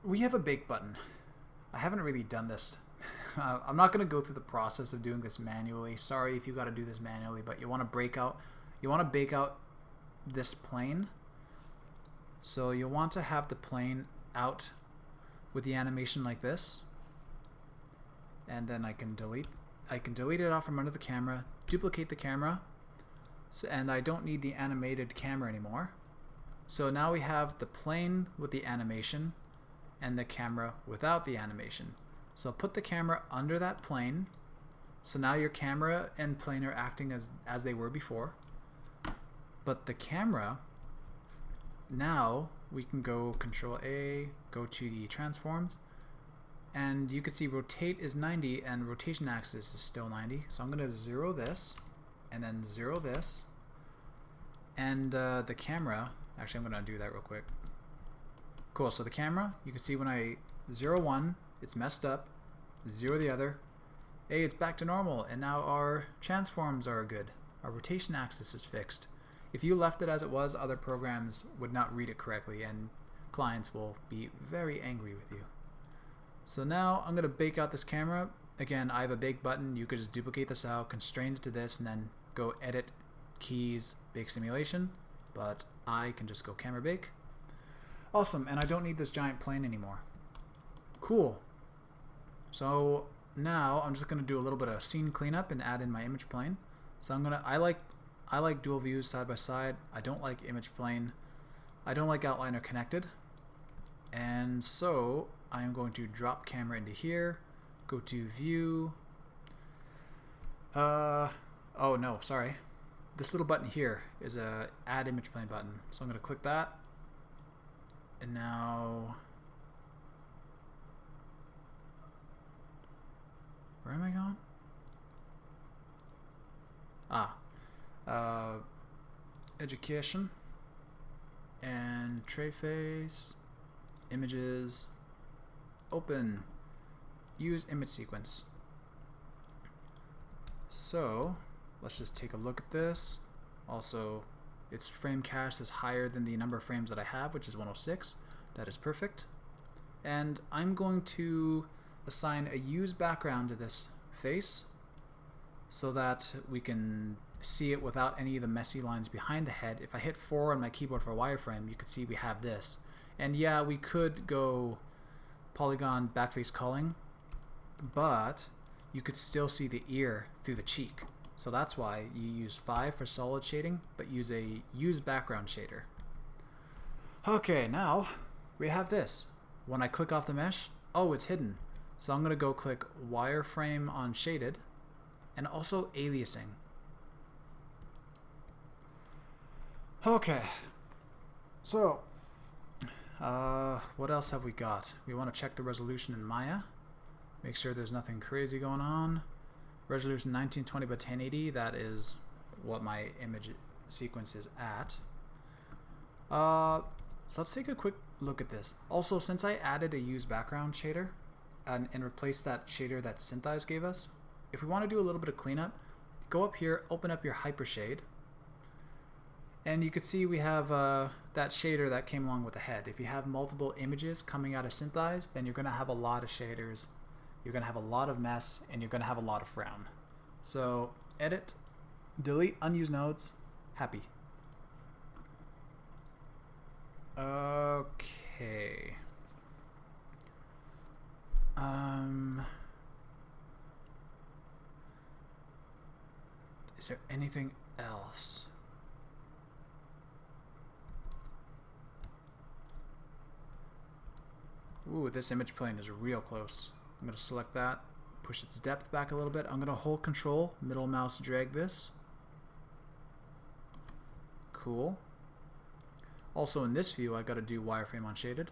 A: we have a bake button. I haven't really done this. I'm not going to go through the process of doing this manually. Sorry if you got to do this manually, but you want to bake out this plane. So you'll want to have the plane out with the animation like this, and then I can delete it off from under the camera, duplicate the camera, and I don't need the animated camera anymore. So now we have the plane with the animation and the camera without the animation. So put the camera under that plane. So now your camera and plane are acting as they were before. But the camera, now we can go Control A, go to the transforms, and you can see rotate is 90 and rotation axis is still 90. So I'm going to 0 this and then 0 this. And the camera, actually I'm going to do that real quick. Cool, so the camera, you can see when I 0 one, it's messed up, 0 the other. Hey, it's back to normal, and now our transforms are good. Our rotation axis is fixed. If you left it as it was, other programs would not read it correctly, and clients will be very angry with you. So now I'm going to bake out this camera. Again, I have a bake button. You could just duplicate this out, constrain it to this, and then go edit, keys, bake simulation. But I can just go camera bake. Awesome, and I don't need this giant plane anymore. Cool. So now I'm just going to do a little bit of scene cleanup and add in my image plane. So I like dual views side by side. I don't like image plane. I don't like outliner connected. And so I am going to drop camera into here, go to view. Oh no, sorry. This little button here is a add image plane button. So I'm going to click that. And now, where am I going? Education and tray face, images, open, use image sequence. So let's just take a look at this. Also, its frame cache is higher than the number of frames that I have, which is 106. That is perfect. And I'm going to assign a use background to this face so that we can see it without any of the messy lines behind the head. If I hit 4 on my keyboard for wireframe, you can see we have this. And yeah, we could go polygon backface culling, but you could still see the ear through the cheek. So that's why you use 5 for solid shading, but use a use background shader. Okay, now we have this. When I click off the mesh, oh, it's hidden. So I'm going to go click wireframe on shaded and also aliasing. Okay, so what else have we got? We want to check the resolution in Maya, make sure there's nothing crazy going on. Resolution 1920 by 1080, that is what my image sequence is at. So let's take a quick look at this. Also, since I added a use background shader and replaced that shader that SYNTHEYES gave us, if we want to do a little bit of cleanup, go up here, open up your hypershade, and you can see we have that shader that came along with the head. If you have multiple images coming out of SYNTHEYES, then you're going to have a lot of shaders. You're going to have a lot of mess, and you're going to have a lot of frown. So edit, delete unused nodes, happy. Okay. Is there anything else? Ooh, this image plane is real close. I'm going to select that, push its depth back a little bit. I'm going to hold control, middle mouse drag this. Cool. Also in this view, I got to do wireframe on shaded.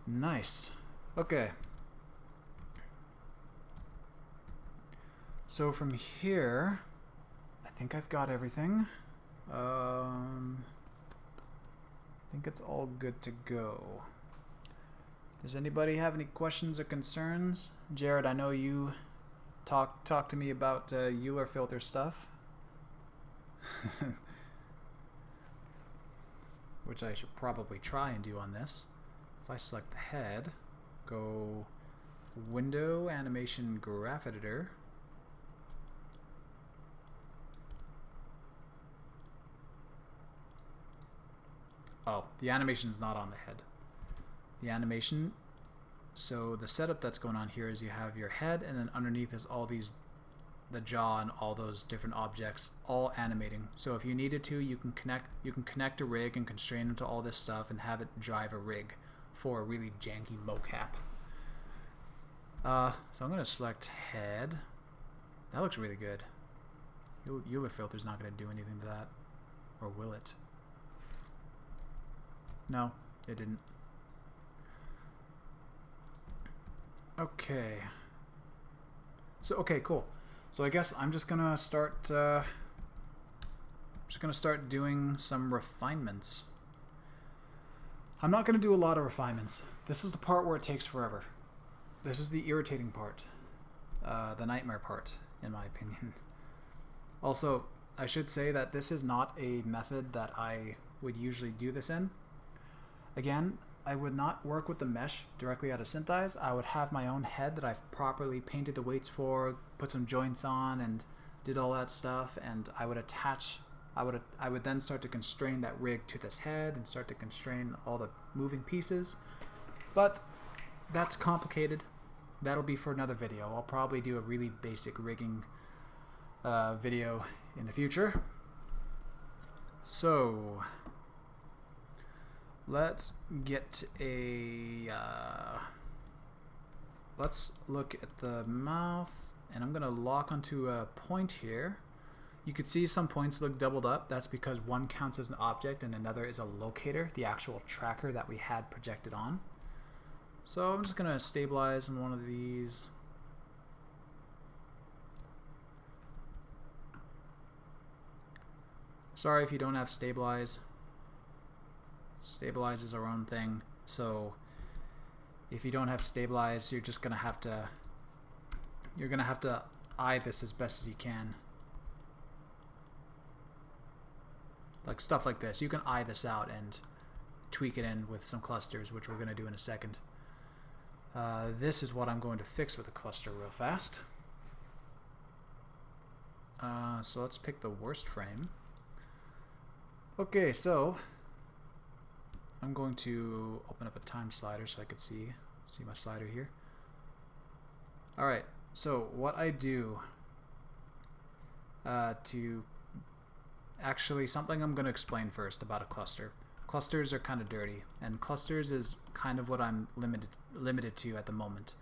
A: Nice. Okay. So from here, I think I've got everything. I think it's all good to go. Does anybody have any questions or concerns? Jared, I know you talk to me about Euler filter stuff. Which I should probably try and do on this. If I select the head, go Window, Animation, Graph Editor. Oh, the animation's not on the head. The animation, so the setup that's going on here is you have your head, and then underneath is all these, the jaw and all those different objects all animating. So if you needed to, you can connect a rig and constrain into all this stuff and have it drive a rig for a really janky mocap. So I'm going to select head. That looks really good. Euler filter's not going to do anything to that. Or will it? No, it didn't. Okay. So, okay, cool. So I guess I'm just gonna start doing some refinements. I'm not gonna do a lot of refinements. This is the part where it takes forever. This is the irritating part. The nightmare part, in my opinion. Also, I should say that this is not a method that I would usually do this in. Again, I would not work with the mesh directly out of SYNTHEYES. I would have my own head that I've properly painted the weights for, put some joints on, and did all that stuff, and I would attach, I would then start to constrain that rig to this head and start to constrain all the moving pieces. But that's complicated. That'll be for another video. I'll probably do a really basic rigging video in the future. So let's get a let's look at the mouth, and I'm gonna lock onto a point here. You could see some points look doubled up. That's because one counts as an object and another is a locator, the actual tracker that we had projected on. So I'm just gonna stabilize on one of these. Sorry if you don't have stabilize. Stabilize is our own thing, so if you don't have stabilize, you're just gonna have to eye this as best as you can. Like stuff like this, you can eye this out and tweak it in with some clusters, which we're gonna do in a second. This is what I'm going to fix with a cluster real fast. So let's pick the worst frame. Okay, so I'm going to open up a time slider so I could see my slider here. Alright, so what I do to actually, something I'm going to explain first about a cluster. Clusters are kind of dirty, and clusters is kind of what I'm limited to at the moment.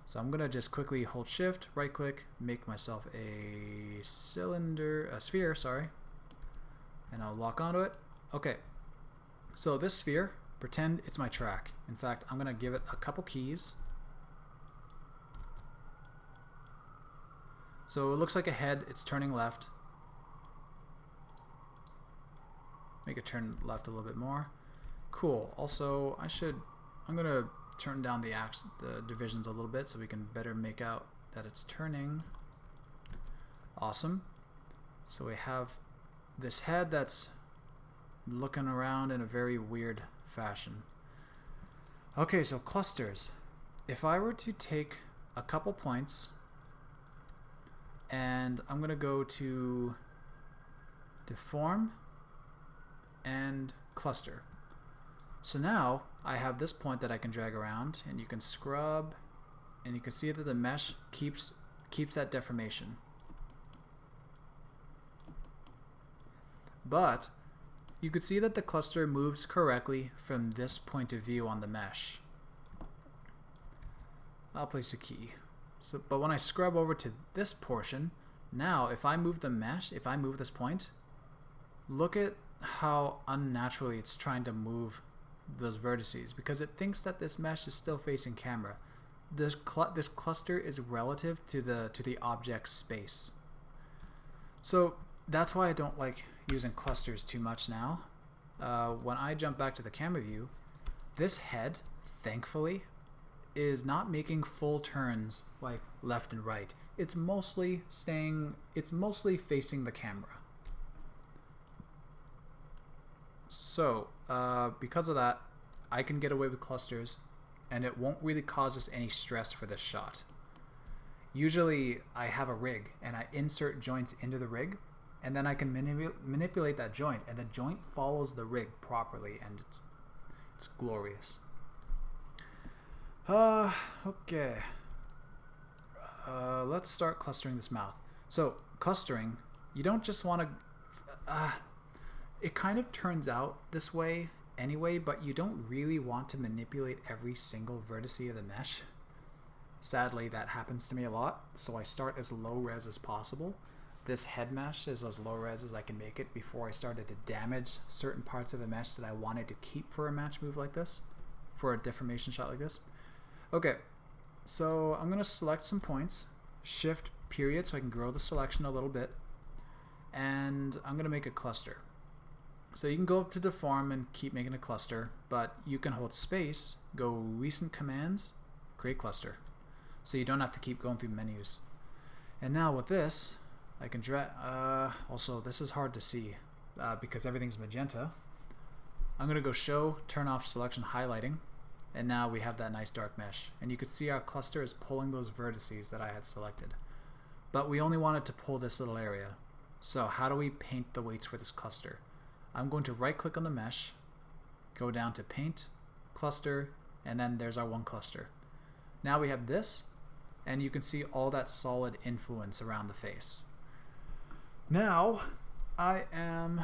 A: So I'm going to just quickly hold shift, right click, make myself a sphere, sorry, and I'll lock onto it. Okay. So this sphere, pretend it's my track. In fact, I'm going to give it a couple keys. So it looks like a head, it's turning left. Make it turn left a little bit more. Cool. Also, I'm going to turn down the divisions a little bit so we can better make out that it's turning. Awesome. So we have this head that's looking around in a very weird fashion. Okay, so clusters. If I were to take a couple points, and I'm going to go to Deform and Cluster. So now I have this point that I can drag around, and you can scrub, and you can see that the mesh keeps that deformation. But you could see that the cluster moves correctly from this point of view on the mesh. I'll place a key. But when I scrub over to this portion, now if I move the mesh, if I move this point, look at how unnaturally it's trying to move those vertices, because it thinks that this mesh is still facing camera. This cluster is relative to the object space. So that's why I don't like using clusters too much now. When I jump back to the camera view, this head, thankfully, is not making full turns like left and right. It's mostly facing the camera. So because of that, I can get away with clusters and it won't really cause us any stress for this shot. Usually I have a rig and I insert joints into the rig, and then I can manipulate that joint, and the joint follows the rig properly, and it's glorious. Okay. Let's start clustering this mouth. So clustering, you don't just want to... it kind of turns out this way anyway, but you don't really want to manipulate every single vertice of the mesh. Sadly, that happens to me a lot, so I start as low res as possible. This head mesh is as low res as I can make it before I started to damage certain parts of the mesh that I wanted to keep for a match move like this, for a deformation shot like this. Okay, so I'm going to select some points, shift period so I can grow the selection a little bit, and I'm going to make a cluster. So you can go up to deform and keep making a cluster, but you can hold space, go recent commands, create cluster. So you don't have to keep going through menus. And now with this, I can drag, also this is hard to see because everything's magenta. I'm going to go show, turn off selection highlighting, and now we have that nice dark mesh. And you can see our cluster is pulling those vertices that I had selected. But we only wanted to pull this little area. So how do we paint the weights for this cluster? I'm going to right click on the mesh, go down to paint, cluster, and then there's our one cluster. Now we have this, and you can see all that solid influence around the face. Now I am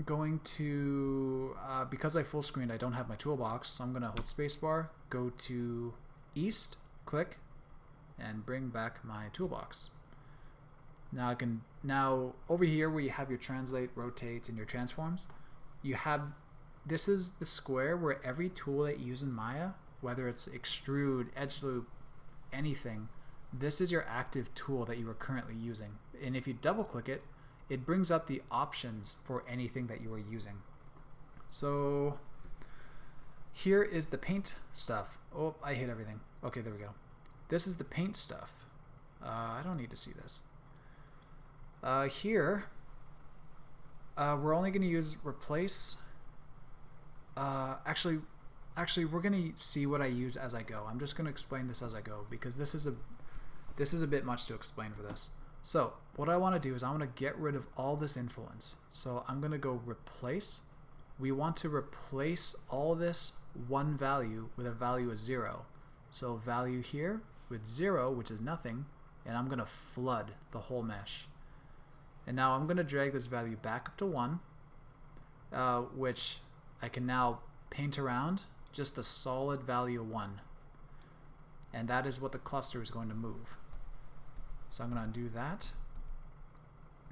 A: going to, because I full screened, I don't have my toolbox, so I'm going to hold spacebar, go to east, click, and bring back my toolbox. Now over here where you have your translate, rotate, and your transforms, you have, this is the square where every tool that you use in Maya, whether it's extrude, edge loop, anything, this is your active tool that you are currently using. And if you double click it, it brings up the options for anything that you are using. So here is the paint stuff. Oh, I hit everything. Okay, there we go. This is the paint stuff. I don't need to see this. Here, we're only going to use replace. Actually, we're going to see what I use as I go. I'm just going to explain this as I go because this is a bit much to explain for this. So what I want to do is I want to get rid of all this influence. So I'm going to go replace. We want to replace all this one value with a value of 0. So value here with 0, which is nothing, and I'm going to flood the whole mesh. And now I'm going to drag this value back up to 1, which I can now paint around just a solid value of 1. And that is what the cluster is going to move. So I'm going to undo that.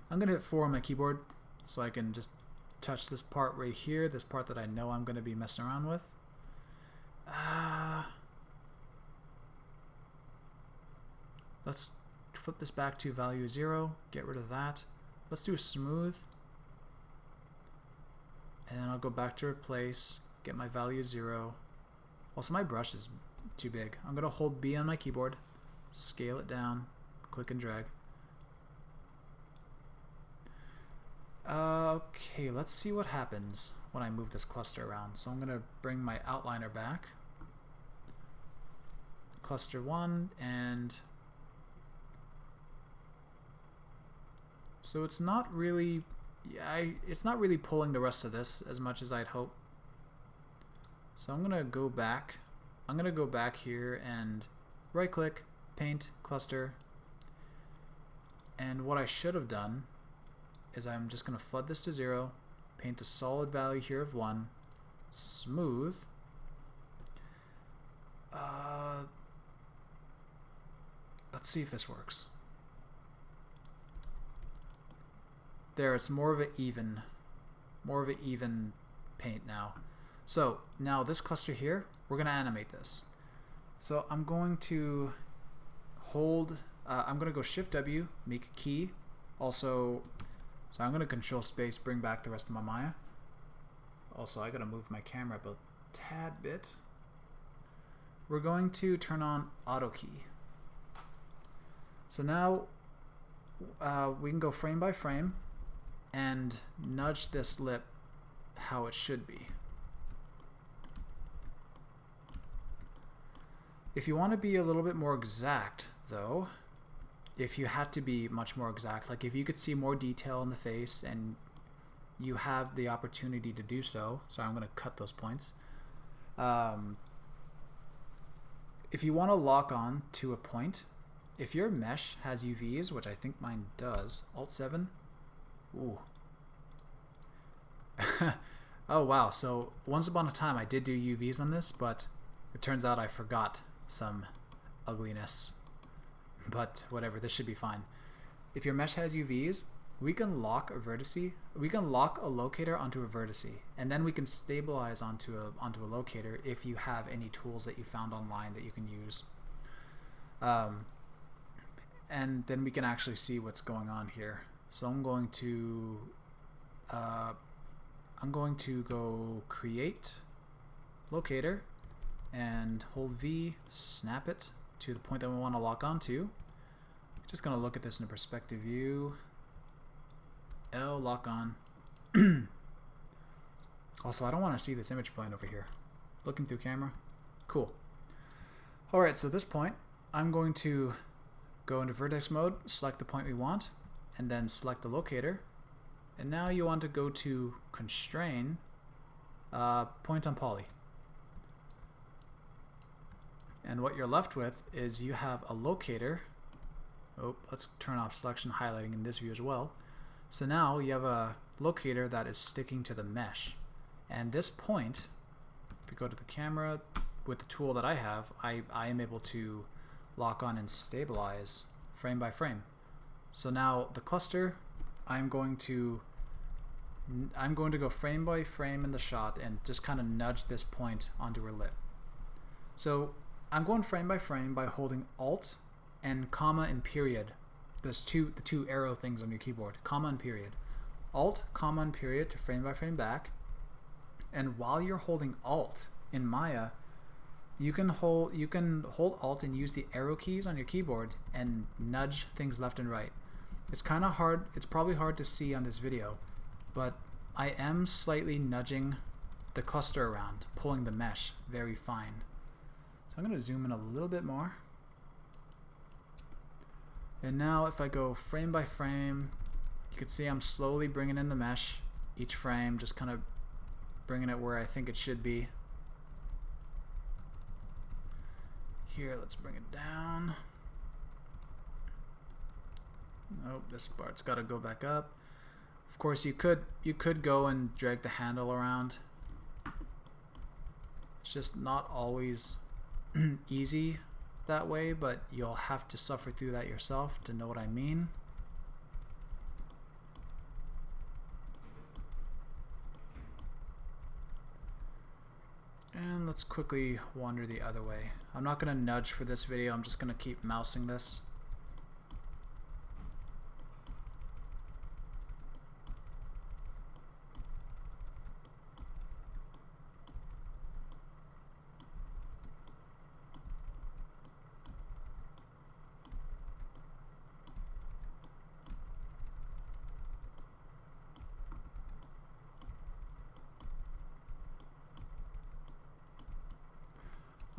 A: I'm going to hit 4 on my keyboard so I can just touch this part right here, this part that I know I'm going to be messing around with. Let's flip this back to value 0, get rid of that. Let's do a smooth. And then I'll go back to replace, get my value 0. Also, my brush is too big. I'm going to hold B on my keyboard, scale it down, click and drag. Okay, let's see what happens when I move this cluster around. So I'm going to bring my outliner back. Cluster 1, and so it's not really, it's not really pulling the rest of this as much as I'd hope. So I'm gonna go back. I'm gonna go back here and right click, paint, cluster. And what I should have done is I'm just gonna flood this to 0, paint a solid value here of 1, smooth. Let's see if this works. There, it's more of an even paint now. So now this cluster here, we're going to animate this. So I'm going to hold, I'm going to go Shift W, make a key. Also, so I'm going to Control Space, bring back the rest of my Maya. Also, I got to move my camera up a tad bit. we're going to turn on auto key. So now we can go frame by frame and nudge this lip how it should be. If you want to be a little bit more exact though, if you had to be much more exact, like if you could see more detail in the face and you have the opportunity to do so, so I'm going to cut those points. If you want to lock on to a point, if your mesh has UVs, which I think mine does, Alt 7, ooh. Oh wow, so once upon a time I did do UVs on this, but it turns out I forgot some ugliness. But whatever, this should be fine. If your mesh has UVs, we can lock a vertice, we can lock a locator onto a vertice, and then we can stabilize onto a locator if you have any tools that you found online that you can use. And then we can actually see what's going on here. So I'm going to go create locator and hold V, snap it to the point that we want to lock onto. Just going to look at this in a perspective view. L, lock on. Also, I don't want to see this image plane over here. Looking through camera. Cool. Alright, so at this point, I'm going to go into vertex mode, select the point we want, and then select the locator. And now you want to go to constrain, point on poly. And what you're left with is you have a locator. Oh, let's turn off selection highlighting in this view as well. So now you have a locator that is sticking to the mesh. And this point, if we go to the camera with the tool that I have, I am able to lock on and stabilize frame by frame. So now the cluster, I'm going to go frame by frame in the shot and just kind of nudge this point onto her lip. So I'm going frame by frame by holding Alt and comma and period. There's the two arrow things on your keyboard, comma and period. Alt, comma and period to frame by frame back. And while you're holding Alt in Maya, you can hold Alt and use the arrow keys on your keyboard and nudge things left and right. It's kind of hard. It's probably hard to see on this video, but I am slightly nudging the cluster around, pulling the mesh very fine. So I'm going to zoom in a little bit more. And now if I go frame by frame, you can see I'm slowly bringing in the mesh, each frame, just kind of bringing it where I think it should be. Here, let's bring it down. Nope, this part's got to go back up. Of course, you could go and drag the handle around. It's just not always easy that way, but you'll have to suffer through that yourself to know what I mean. And let's quickly wander the other way. I'm not going to nudge for this video, I'm just going to keep mousing this.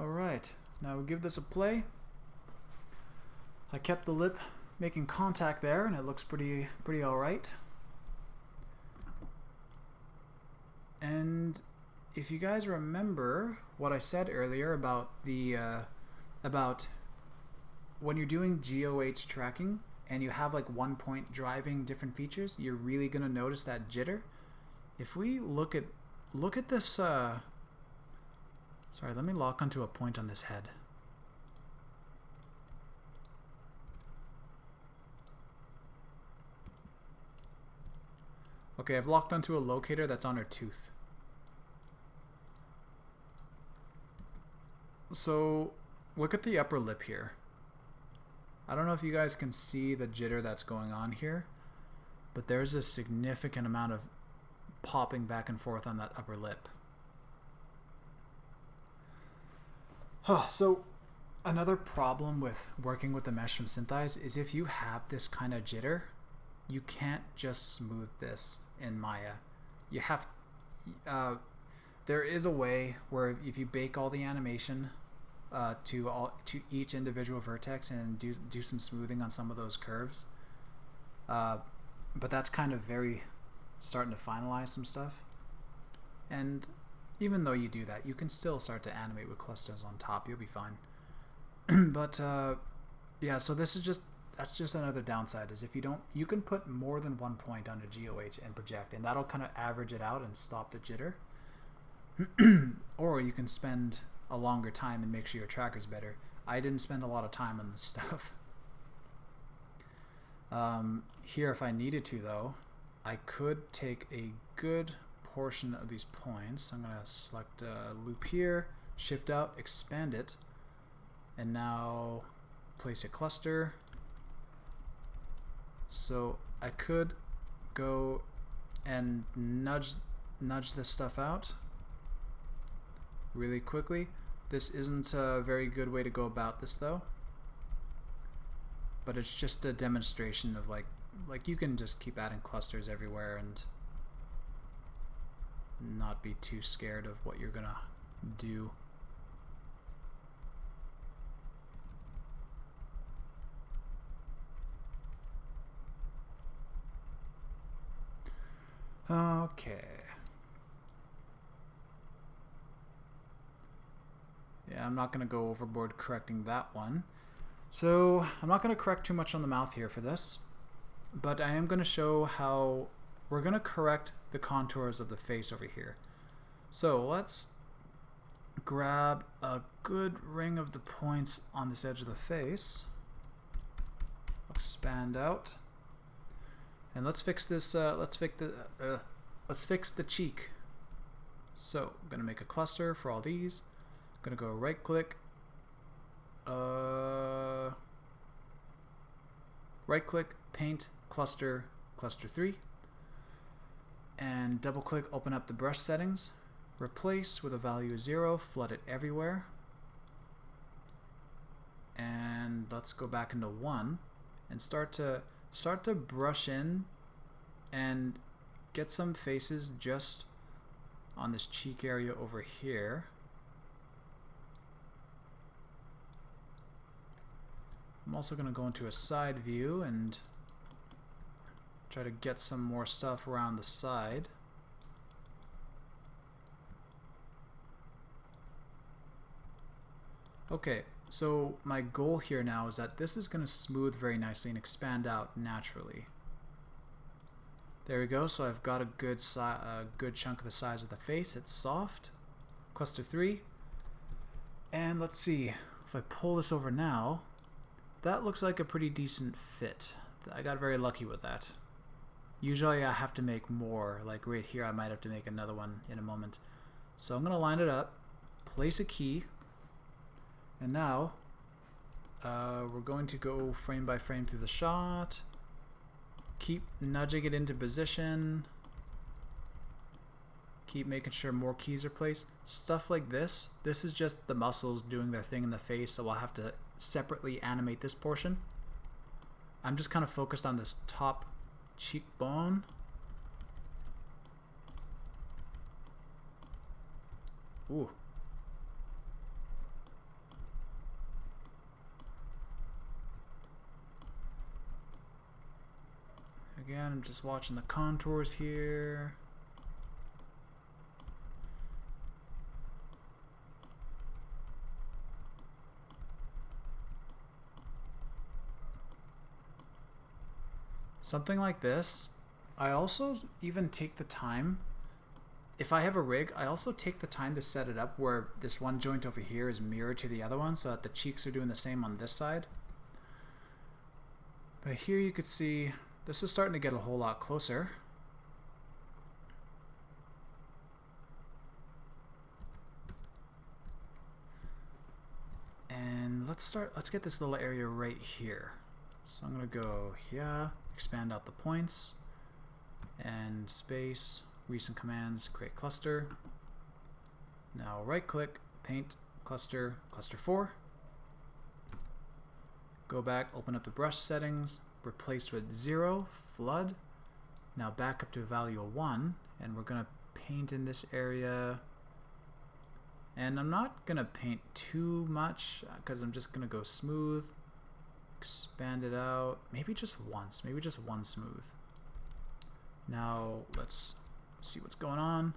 A: Alright, now we'll give this a play. I kept the lip making contact there and it looks pretty alright. And if you guys remember what I said earlier about the about when you're doing GeoH tracking and you have like one point driving different features, you're really gonna notice that jitter. If we look at this sorry, let me lock onto a point on this head. Okay, I've locked onto a locator that's on her tooth. So look at the upper lip here. I don't know if you guys can see the jitter that's going on here, but there's a significant amount of popping back and forth on that upper lip. So another problem with working with the mesh from SYNTHEYES is if you have this kind of jitter, you can't just smooth this in Maya. You have there is a way where if you bake all the animation to each individual vertex and do some smoothing on some of those curves, but that's kind of very starting to finalize some stuff. And even though you do that, you can still start to animate with clusters on top. You'll be fine. But yeah, so that's just another downside, is if you don't, you can put more than one point on a GeoH and project, and that'll kind of average it out and stop the jitter. Or you can spend a longer time and make sure your tracker's better. I didn't spend a lot of time on this stuff. Here, if I needed to though, I could take a good portion of these points. I'm going to select a loop here, shift out, expand it, and now place a cluster. So I could go and nudge this stuff out really quickly. This isn't a very good way to go about this though, but it's just a demonstration of like you can just keep adding clusters everywhere and not be too scared of what you're gonna do. Okay. Yeah, I'm not going to go overboard correcting that one. So I'm not going to correct too much on the mouth here for this, but I am going to show how we're going to correct the contours of the face over here. So let's grab a good ring of the points on this edge of the face, expand out, and let's fix this. Let's fix the cheek. So I'm going to make a cluster for all these. I'm going to go right click, paint, cluster 3, and double click, open up the brush settings, replace with a value of 0, flood it everywhere, and let's go back into 1 and start to brush in and get some faces just on this cheek area over here. I'm also going to go into a side view and try to get some more stuff around the side. Okay, so my goal here now is that this is going to smooth very nicely and expand out naturally. There we go. So I've got a good chunk of the size of the face. It's soft. Cluster 3. And let's see. If I pull this over now, that looks like a pretty decent fit. I got very lucky with that. Usually I have to make more. Like right here, I might have to make another one in a moment. So I'm going to line it up, place a key, and now we're going to go frame by frame through the shot. Keep nudging it into position. Keep making sure more keys are placed. Stuff like this. This is just the muscles doing their thing in the face, so I'll have to separately animate this portion. I'm just kind of focused on this top cheekbone. Ooh. Again, I'm just watching the contours here. Something like this. I also even take the time, if I have a rig, I also take the time to set it up where this one joint over here is mirrored to the other one so that the cheeks are doing the same on this side. But here you could see this is starting to get a whole lot closer. And let's get this little area right here. So I'm going to go here, expand out the points, and space, recent commands, create cluster. Now right click, paint, cluster 4. Go back, open up the brush settings, replace with 0, flood. Now back up to a value of 1, and we're going to paint in this area. And I'm not going to paint too much because I'm just going to go smooth, expand it out, maybe just once, maybe just one smooth. Now let's see what's going on.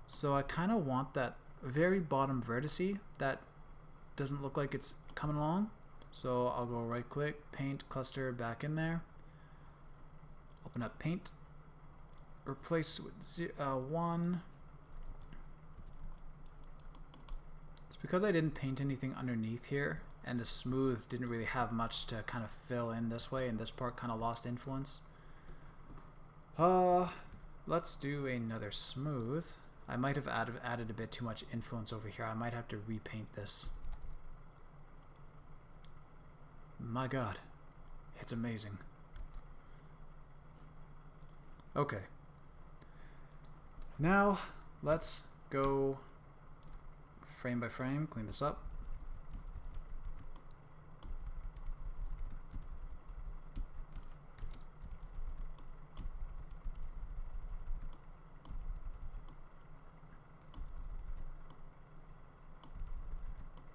A: So I kind of want that very bottom vertice that doesn't look like it's coming along. So I'll go right click, paint, cluster, back in there. Open up paint, replace with 1. It's because I didn't paint anything underneath here, and the smooth didn't really have much to kind of fill in this way, and this part kind of lost influence. Let's do another smooth. I might have added a bit too much influence over here. I might have to repaint this. My god, it's amazing. Okay, now let's go frame by frame, clean this up.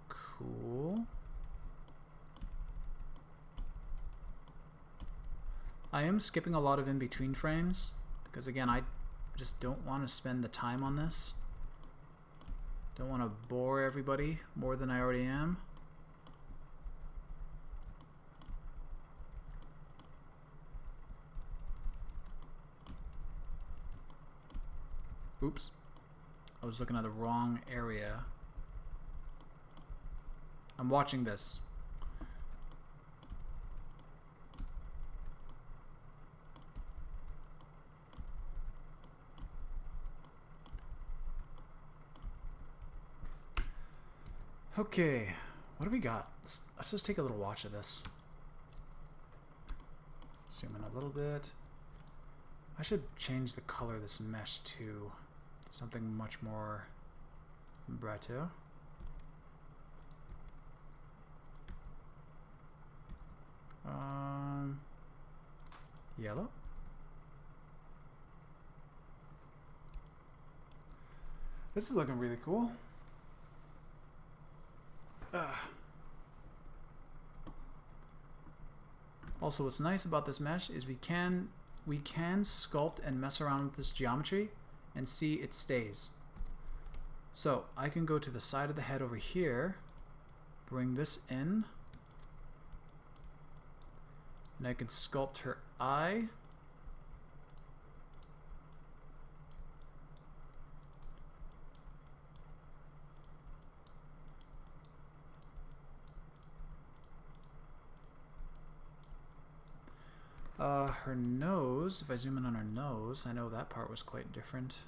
A: Cool. I am skipping a lot of in-between frames because, again, I just don't want to spend the time on this. Don't want to bore everybody more than I already am. Oops. I was looking at the wrong area. I'm watching this. Okay, what do we got? Let's just take a little watch of this. Zoom in a little bit. I should change the color of this mesh to something much more brighter. Yellow. This is looking really cool. Also, what's nice about this mesh is we can sculpt and mess around with this geometry and see it stays. So I can go to the side of the head over here, bring this in, and I can sculpt her eye. Her nose, if I zoom in on her nose, I know that part was quite different.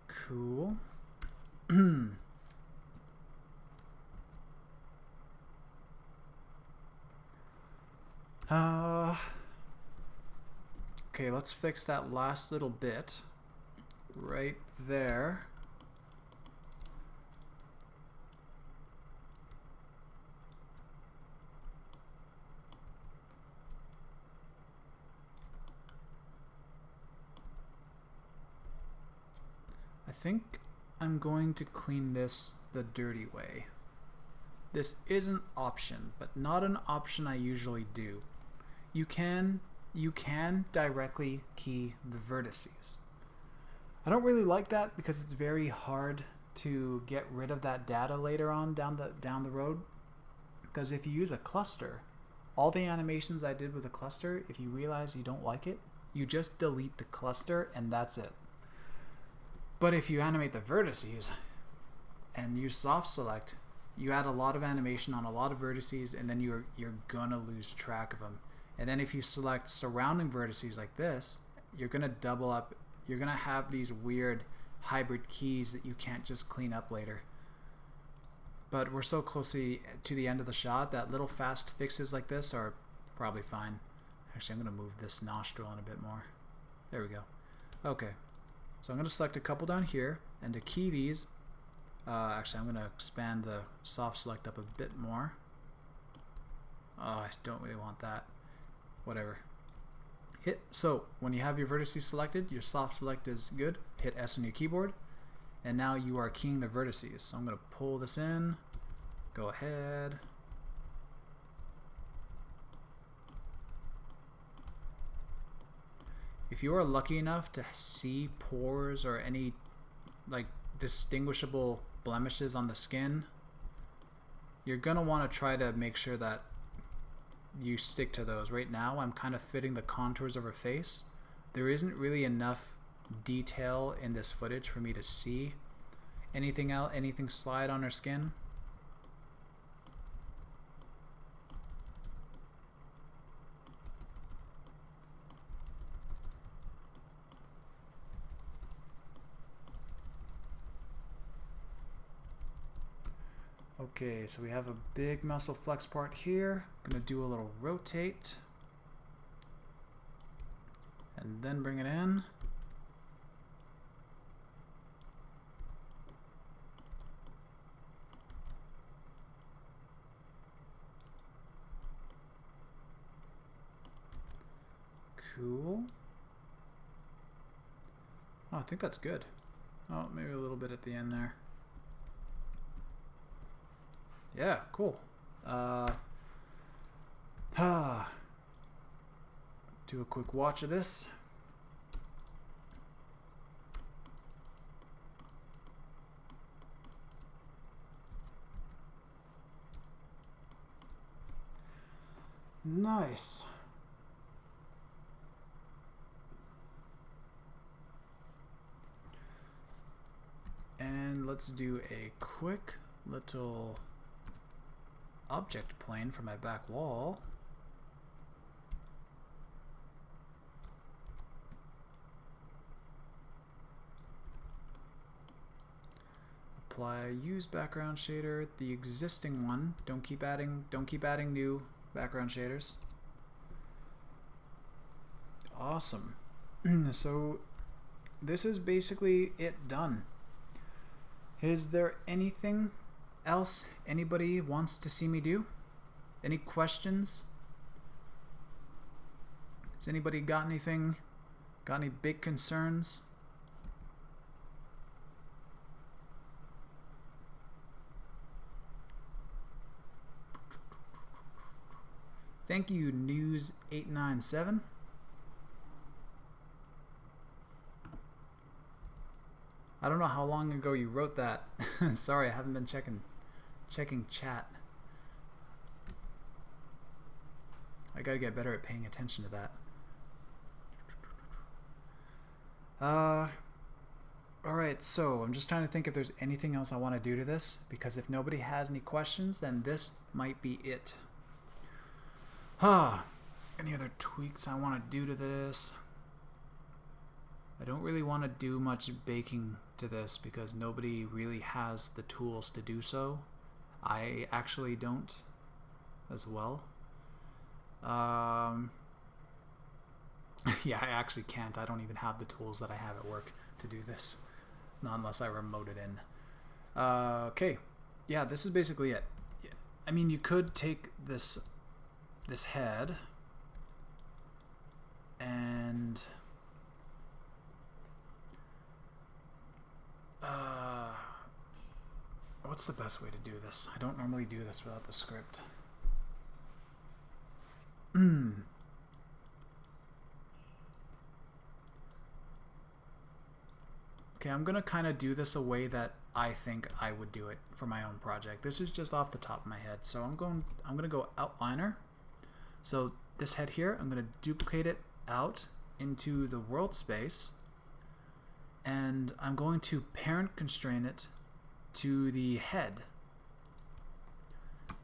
A: Cool. Okay, let's fix that last little bit right there. I think I'm going to clean this the dirty way. This is an option, but not an option I usually do. You can directly key the vertices. I don't really like that because it's very hard to get rid of that data later on down the road. Because if you use a cluster, all the animations I did with a cluster, if you realize you don't like it, you just delete the cluster and that's it. But if you animate the vertices and use soft select, you add a lot of animation on a lot of vertices, and then you're gonna lose track of them. And then if you select surrounding vertices like this, you're gonna double up. You're gonna have these weird hybrid keys that you can't just clean up later. but we're so closely to the end of the shot that little fast fixes like this are probably fine. Actually, I'm going to move this nostril in a bit more. There we go. Okay, so I'm going to select a couple down here, and to key these, actually I'm going to expand the soft select up a bit more. Oh, I don't really want that. Whatever. So when you have your vertices selected, your soft select is good. Hit S on your keyboard, and now you are keying the vertices. So I'm going to pull this in. Go ahead. If you are lucky enough to see pores or any like distinguishable blemishes on the skin, you're going to want to try to make sure that you stick to those. Right now I'm kind of fitting the contours of her face. There isn't really enough detail in this footage for me to see anything slide on her skin. Okay, so we have a big muscle flex part here. I'm gonna do a little rotate and then bring it in. Cool. Oh, I think that's good. Oh, maybe a little bit at the end there. Yeah, cool. Do a quick watch of this. Nice. And let's do a quick little object plane for my back wall. Apply use background shader, the existing one. Don't keep adding new background shaders. Awesome. So this is basically it done. Is there anything else anybody wants to see me do? Any questions? Has anybody got anything? Got any big concerns? Thank you, News897. I don't know how long ago you wrote that. Sorry, I haven't been checking chat. I gotta get better at paying attention to that. Alright, so I'm just trying to think if there's anything else I want to do to this, because if nobody has any questions, then this might be it. Any other tweaks I want to do to this? I don't really want to do much baking to this because nobody really has the tools to do so. I actually don't as well. Yeah, I actually can't. I don't even have the tools that I have at work to do this, not unless I remote it in. Okay, yeah, this is basically it. I mean, you could take this head and what's the best way to do this? I don't normally do this without the script. Okay, I'm gonna kind of do this a way that I think I would do it for my own project. This is just off the top of my head, so I'm gonna go outliner. So this head here, I'm gonna duplicate it out into the world space, and I'm going to parent constrain it to the head.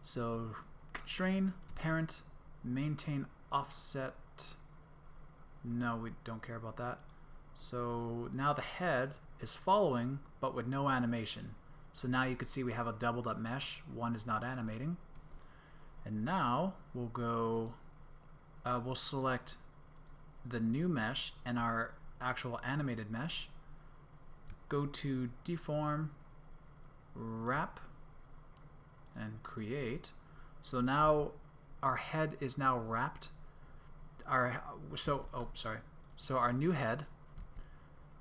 A: So constrain, parent, maintain offset. No, we don't care about that. So now the head is following, but with no animation. So now you can see we have a doubled up mesh. One is not animating. And now we'll go, we'll select the new mesh and our actual animated mesh. Go to Deform, Wrap, and Create. So now our head is now wrapped. So our new head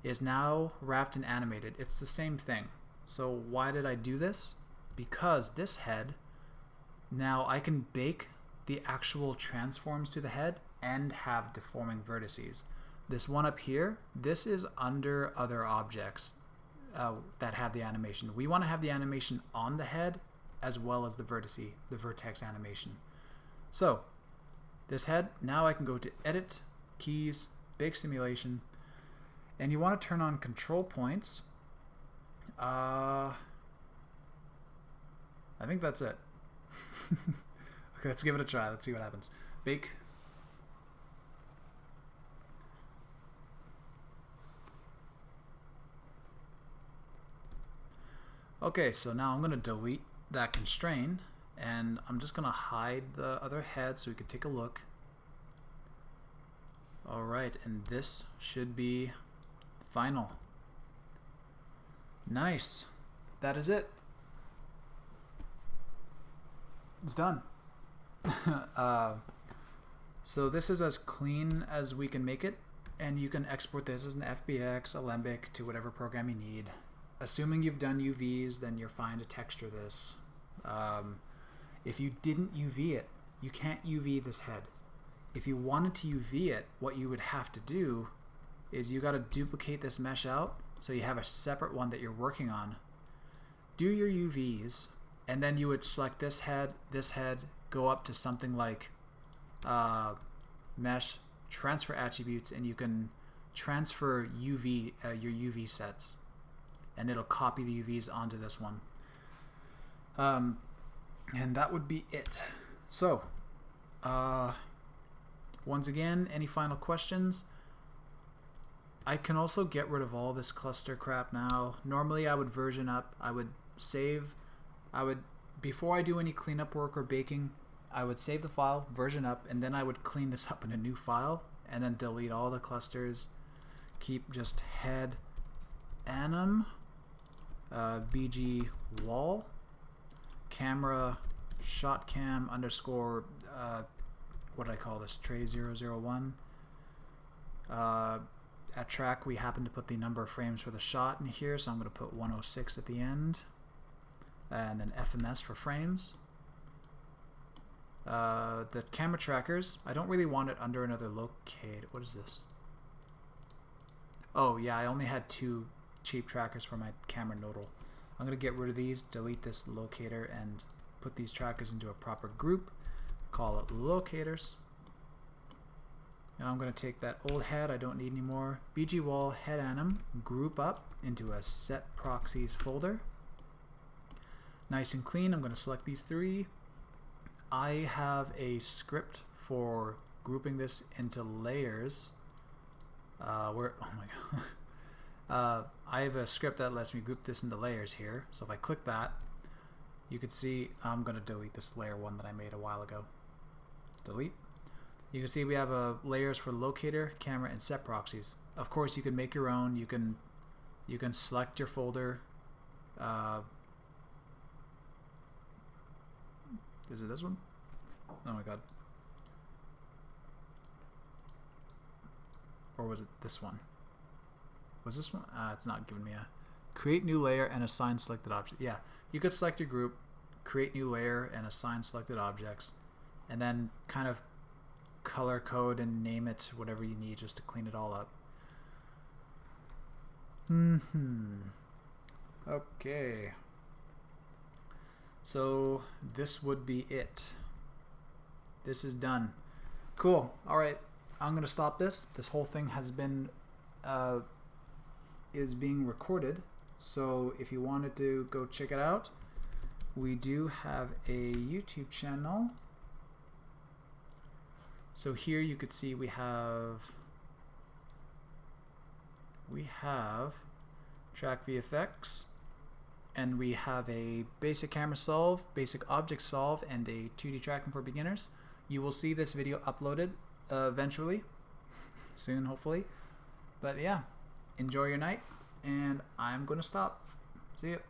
A: is now wrapped and animated. It's the same thing. So why did I do this? Because this head, now I can bake the actual transforms to the head and have deforming vertices. This one up here, this is under other objects that have the animation. We want to have the animation on the head as well as the vertex animation. So this head, now I can go to Edit, Keys, Bake Simulation, and you want to turn on control points. I think that's it. Okay, let's give it a try. Let's see what happens. Bake. Okay, so now I'm going to delete that constraint, and I'm just going to hide the other head so we can take a look. Alright, and this should be final. Nice. That is it. It's done. So this is as clean as we can make it, and you can export this as an FBX, Alembic, to whatever program you need. Assuming you've done UVs, then you're fine to texture this. If you didn't UV it, you can't UV this head. If you wanted to UV it, what you would have to do is you got to duplicate this mesh out so you have a separate one that you're working on. Do your UVs, and then you would select this head, go up to something like mesh, transfer attributes, and you can transfer UV your UV sets, and it'll copy the UVs onto this one. And that would be it. So, once again, any final questions? I can also get rid of all this cluster crap now. Normally I would version up, I would save, before I do any cleanup work or baking, I would save the file, version up, and then I would clean this up in a new file, and then delete all the clusters, keep just head anim, bg wall, camera shot cam underscore what did I call this, tray 001. At track we happen to put the number of frames for the shot in here, so I'm going to put 106 at the end, and then FMS for frames. The camera trackers, I don't really want it under another locate. What is this? Oh yeah, I only had 2 cheap trackers for my camera nodal. I'm going to get rid of these, delete this locator, and put these trackers into a proper group. Call it locators. Now I'm going to take that old head I don't need anymore. BG wall head anim, group up into a set proxies folder. Nice and clean. I'm going to select these 3. I have a script for grouping this into layers. Oh my god. I have a script that lets me group this into layers here. So if I click that, you can see I'm going to delete this layer 1 that I made a while ago. Delete. You can see we have layers for locator, camera, and set proxies. Of course, you can make your own. You can select your folder. Is it this one? Oh my god. Or was it this one? Was this one? It's not giving me a... Create new layer and assign selected object. Yeah, you could select your group, create new layer, and assign selected objects, and then kind of color code and name it whatever you need just to clean it all up. Okay. So this would be it. This is done. Cool. Alright, I'm going to stop this. This whole thing has been is being recorded. So if you wanted to go check it out, we do have a YouTube channel. So here you could see we have track VFX, and we have a basic camera solve, basic object solve, and a 2D tracking for beginners. You will see this video uploaded eventually, soon hopefully. But yeah, enjoy your night, and I'm gonna stop. See you.